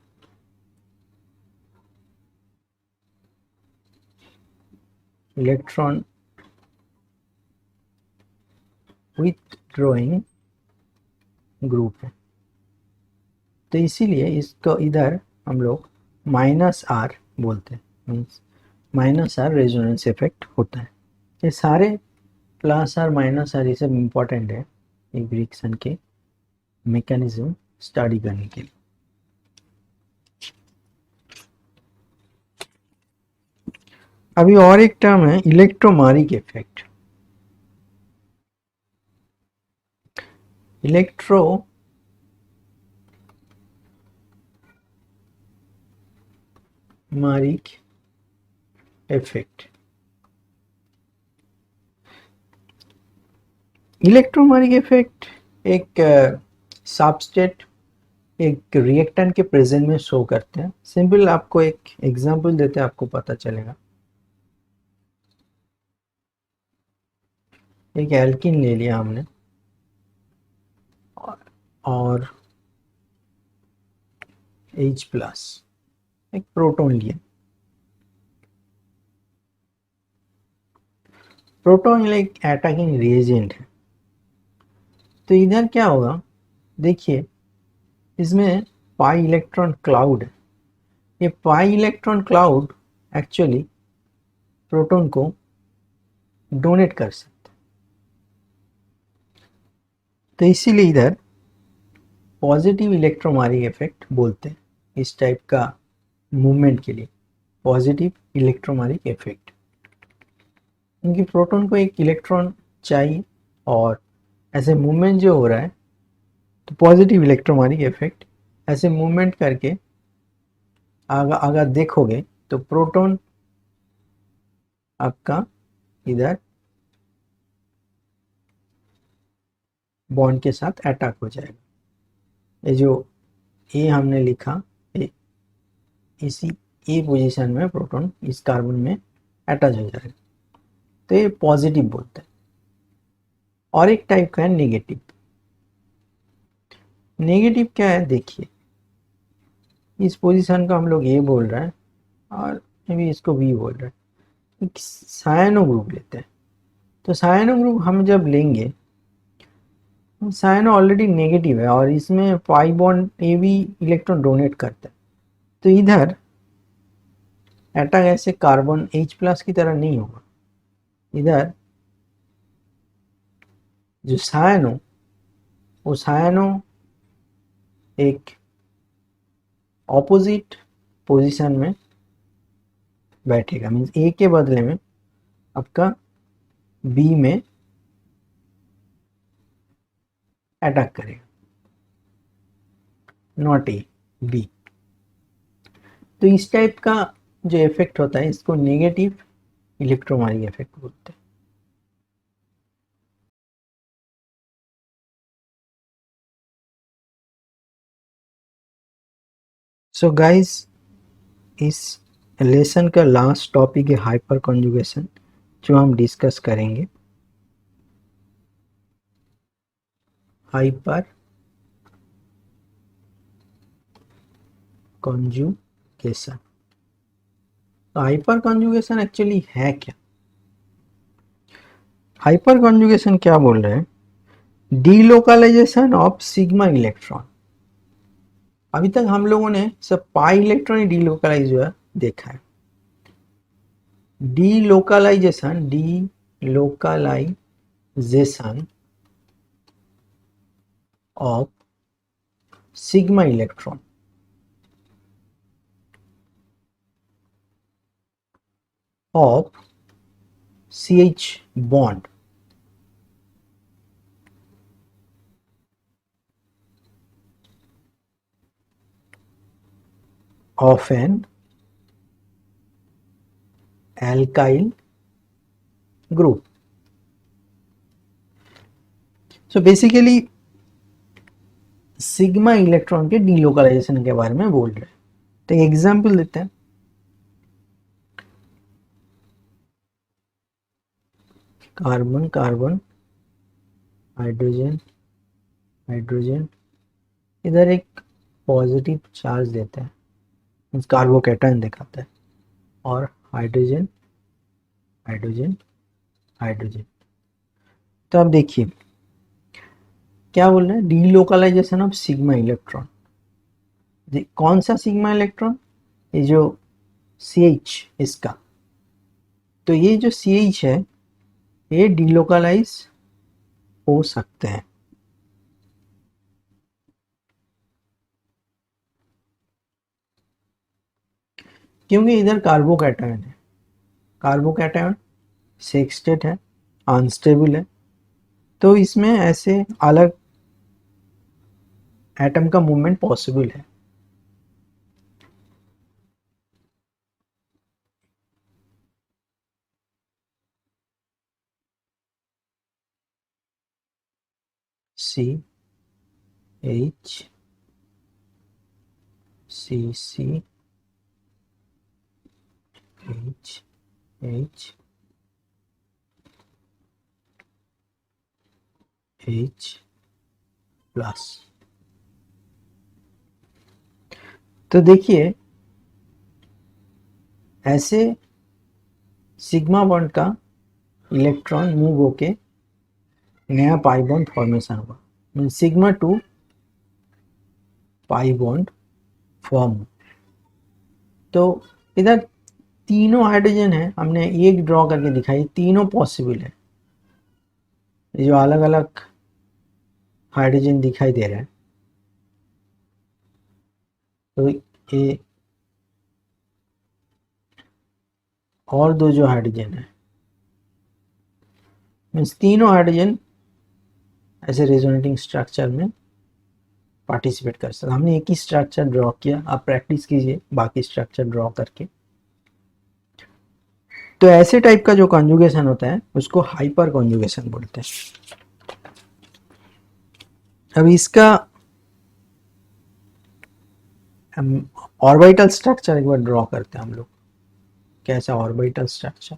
विथड्रॉइंग ग्रुप है। तो इसीलिए इसको इधर हम लोग -R बोलते हैं, मीन्स -R रेजोनेंस इफेक्ट होता है। ये सारे +R -R ये सब इम्पोर्टेंट है एक रिएक्शन के मैकेनिज्म स्टडी करने के लिए। अभी और एक टर्म है इलेक्ट्रोमारिक इफेक्ट। इलेक्ट्रोमारिक इफेक्ट, इलेक्ट्रोमारिक इफेक्ट एक सबस्टेट एक रिएक्टेंट के प्रेजेंट में शो करते हैं। सिंपल आपको एक एग्जांपल देते हैं, आपको पता चलेगा। एक एल्किन ले लिया हमने और H+ एक प्रोटॉन लिया। प्रोटॉन एक अटैकिंग रिएजेंट है। तो इधर क्या होगा, देखिए इसमें पाई इलेक्ट्रॉन क्लाउड है। ये pi electron cloud actually proton को डोनेट कर सकते हैं। तो इसीलिए इधर पॉजिटिव इलेक्ट्रोमारिक इफेक्ट बोलते हैं इस टाइप का मूवमेंट के लिए, पॉजिटिव इलेक्ट्रोमारिक इफेक्ट। क्योंकि प्रोटॉन को एक इलेक्ट्रॉन चाहिए और ऐसे मूवमेंट जो हो रहा है, तो पॉजिटिव इलेक्ट्रोमारिक इफेक्ट ऐसे मूवमेंट करके अगर देखोगे तो प्रोटॉन आपका इधर बॉन्ड के साथ अटैक हो जाएगा। ये जो ए हमने लिखा, इसी ए पोजीशन में प्रोटॉन इस कार्बन में अटैच हो जाएगा। तो ये पॉजिटिव बोलते हैं। और एक टाइप का है नेगेटिव। नेगेटिव क्या है, देखिए इस पोजीशन का हम लोग ए बोल रहे हैं और भी इसको बी बोल रहे हैं। एक सायनो ग्रुप लेते हैं। तो सायनो ग्रुप हम जब लेंगे, सायनो ऑलरेडी नेगेटिव है और इसमें पाई बॉन्ड ए भी इलेक्ट्रॉन डोनेट करता है। तो इधर अटैक ऐसे कार्बन H+ की तरह नहीं होगा। इधर जो सायनो, वो सायनो एक ऑपोजिट पोजीशन में बैठेगा, मीन्स ए के बदले में आपका बी में अटैक करेगा, नॉट ए, बी। तो इस टाइप का जो इफेक्ट होता है इसको नेगेटिव इलेक्ट्रोमाइग्नेटिक इफेक्ट बोलते हैं। सो गाइस, इस लेसन का लास्ट टॉपिक है हाइपर कॉन्जुगेशन, जो हम डिस्कस करेंगे। Hyperconjugation, hyperconjugation actually है क्या? हाइपर कॉन्जुगेशन क्या बोल रहे हैं? Delocalisation of sigma electron. अभी तक हम लोगों ने सब पाई इलेक्ट्रॉन ही डीलोकलाइज हुआ देखा है। Delocalisation of sigma electron of CH bond of an alkyl group. So basically sigma electron के डीलोकलाइजेशन के बारे में बोल रहे हैं। तो एक एग्जांपल देते हैं। कार्बन कार्बन, हाइड्रोजन हाइड्रोजन, इधर एक पॉजिटिव चार्ज देता है, मीन्स कार्बोकैटायन दिखाता है, और हाइड्रोजन हाइड्रोजन हाइड्रोजन। तो अब देखिए क्या बोल रहे हैं, डीलोकलाइजेशन ऑफ सिग्मा इलेक्ट्रॉन। कौन सा सिग्मा इलेक्ट्रॉन? ये जो CH इसका, तो ये जो CH है ये डीलोकलाइज हो सकते हैं। क्योंकि इधर कार्बोकैटायन है, कार्बोकैटायन सेक्स स्टेट है, अनस्टेबल है, तो इसमें ऐसे अलग एटम का मूवमेंट पॉसिबल है। CH CC H plus. तो देखिए ऐसे सिग्मा बॉन्ड का इलेक्ट्रॉन मूव होके नया पाई बॉन्ड फॉर्मेशन हुआ, mean sigma 2 pi bond form. तो इधर तीनों हाइड्रोजन है, हमने एक ड्रॉ करके दिखाई, तीनों पॉसिबल है। जो अलग अलग हाइड्रोजन दिखाई दे रहा है, तो ये और दो जो हाइड्रोजन है, मीन्स तीनों हाइड्रोजन ऐसे रेजोनेटिंग स्ट्रक्चर में पार्टिसिपेट कर सकते। हमने एक ही स्ट्रक्चर ड्रॉ किया, आप प्रैक्टिस कीजिए बाकी स्ट्रक्चर ड्रॉ करके। तो ऐसे टाइप का जो कॉन्जुगेशन होता है उसको हाइपर कॉन्जुगेशन बोलते हैं। अब इसका ऑर्बिटल स्ट्रक्चर एक बार ड्रॉ करते हैं हम लोग। कैसा ऑर्बिटल स्ट्रक्चर?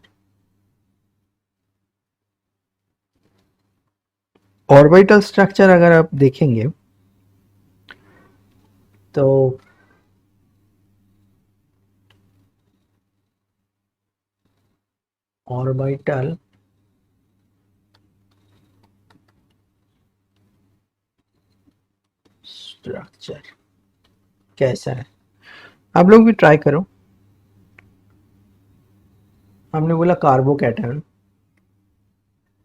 ऑर्बिटल स्ट्रक्चर अगर आप देखेंगे तो ऑर्बिटल स्ट्रक्चर कैसा है, आप लोग भी ट्राई करो। हमने बोला कार्बोकैटायन,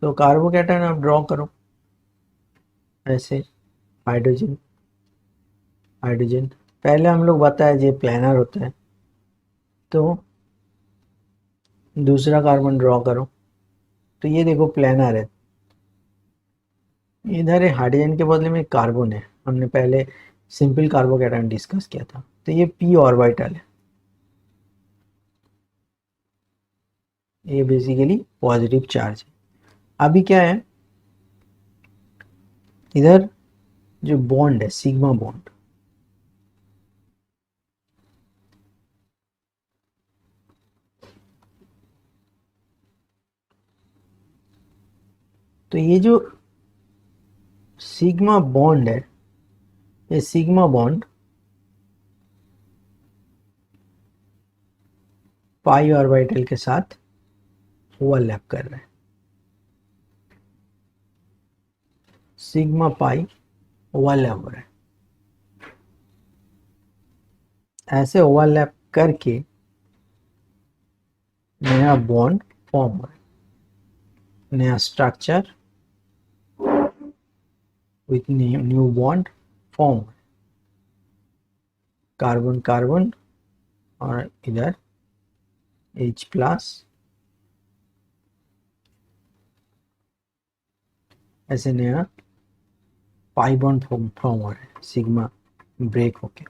तो कार्बोकैटायन आप ड्रॉ करो, ऐसे हाइड्रोजन हाइड्रोजन। पहले हम लोग बताया ये प्लानर होता है, तो दूसरा कार्बन ड्रॉ करो, तो ये देखो प्लानर है, इधर है हाइड्रोजन के बदले में कार्बन है, हमने पहले सिंपल कार्बोकैटायन डिस्कस किया था, तो ये p ऑर्बिटल है, ये बेसिकली पॉजिटिव चार्ज है। अभी क्या है, इधर जो बॉन्ड है सिग्मा बॉन्ड, तो ये जो सिग्मा बॉन्ड है, ये सिग्मा बॉन्ड पाई ऑर्बिटल के साथ ओवरलैप कर रहा है, सिग्मा पाई ओवरलैप हो रहा है, ऐसे ओवरलैप करके नया बॉन्ड फॉर्म हो रहा है, नया structure with new bond form हो रहा है, कार्बन कार्बन और इधर H प्लस, ऐसे नया पाई बॉन्ड फॉर्म हो रहा है, सिग्मा ब्रेक होके।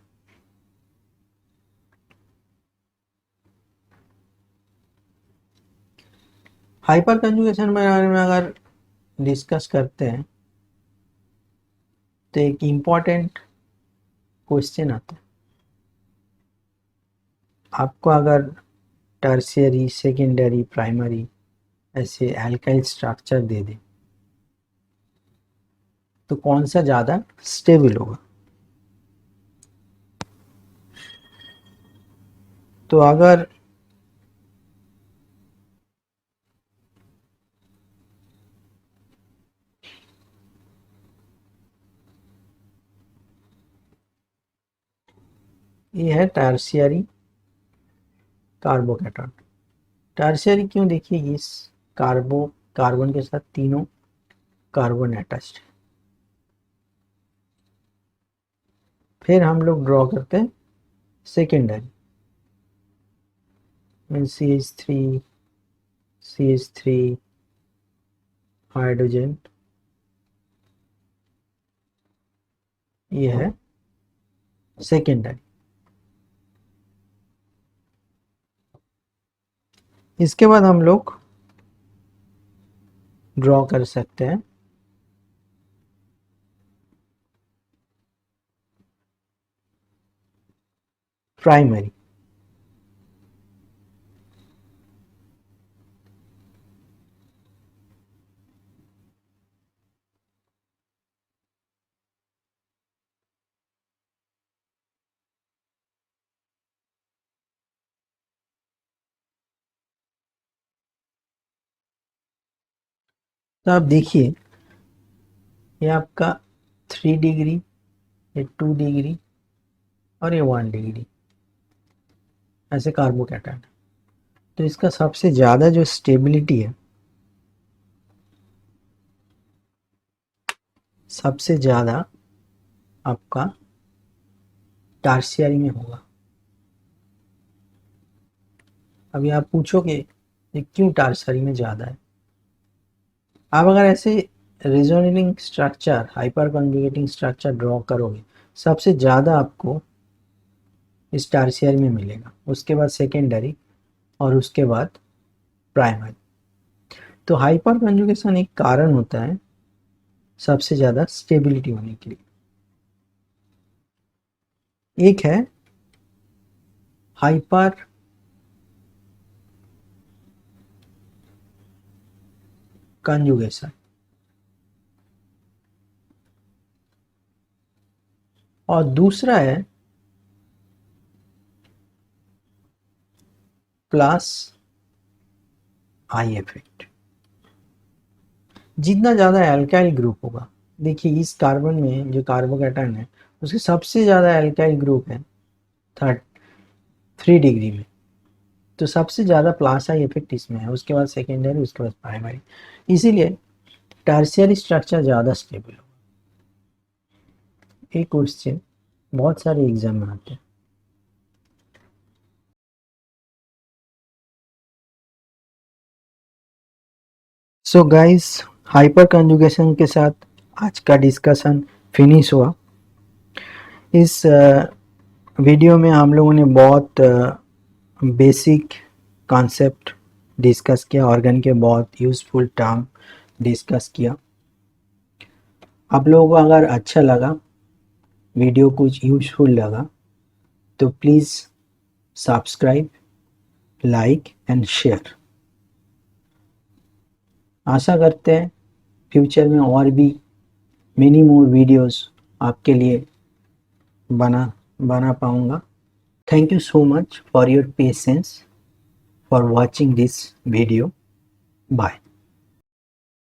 हाइपर कंजुगेशन के बारे में अगर डिस्कस करते हैं तो एक इम्पॉर्टेंट क्वेश्चन आता है, आपको अगर टर्शियरी सेकेंडरी प्राइमरी ऐसे एल्काइल स्ट्रक्चर दे दे तो कौन सा ज़्यादा स्टेबल होगा। तो अगर ये है टर्शियरी कार्बोकैटायन, टर्शियरी क्यों, देखिए इस कार्बन के साथ तीनों कार्बन अटैच्ड है। फिर हम लोग ड्रॉ करते हैं सेकेंडरी, CH3 हाइड्रोजन, ये है सेकेंडरी। इसके बाद हम लोग ड्रॉ कर सकते हैं प्राइमरी, तो आप देखिए ये आपका 3 डिग्री, ये 2 डिग्री और ये 1 डिग्री ऐसे कार्बोकैटायन। तो इसका सबसे ज़्यादा जो स्टेबिलिटी है, सबसे ज़्यादा आपका टर्शियरी में होगा। अभी आप पूछोगे ये क्यों टर्शियरी में ज़्यादा है, आप अगर ऐसे resonating structure hyper conjugating structure draw करोगे, सबसे ज़्यादा आपको इस टर्शियरी में मिलेगा, उसके बाद सेकेंडरी और उसके बाद प्राइमरी। तो हाइपर कंजुगेशन एक कारण होता है सबसे ज़्यादा स्टेबिलिटी होने के लिए। एक है हाइपर कंजुगेशन और दूसरा है प्लस आई इफेक्ट। जितना ज़्यादा एल्काइल ग्रुप होगा, देखिए इस कार्बन में जो कार्बोकैटायन है उसके सबसे ज़्यादा एल्काइल ग्रुप है 3 डिग्री में, तो सबसे ज़्यादा प्लस आई इफेक्ट इसमें है, उसके बाद सेकेंडरी, उसके बाद प्राइमरी, इसीलिए टर्शियरी स्ट्रक्चर ज़्यादा स्टेबल होगा। एक क्वेश्चन बहुत सारे एग्जाम में आते हैं। सो गाइस, हाइपर कंजुगेशन के साथ आज का डिस्कशन फिनिश हुआ। इस वीडियो में हम लोगों ने बहुत बेसिक कॉन्सेप्ट डिस्कस किया, ऑर्गन के बहुत यूज़फुल टर्म डिस्कस किया। आप लोगों को अगर अच्छा लगा, वीडियो कुछ यूज़फुल लगा, तो please subscribe, like and share. आशा करते हैं फ्यूचर में और भी मेनी मोर वीडियोस आपके लिए बना पाऊँगा। Thank you so much for your patience for watching this video. Bye.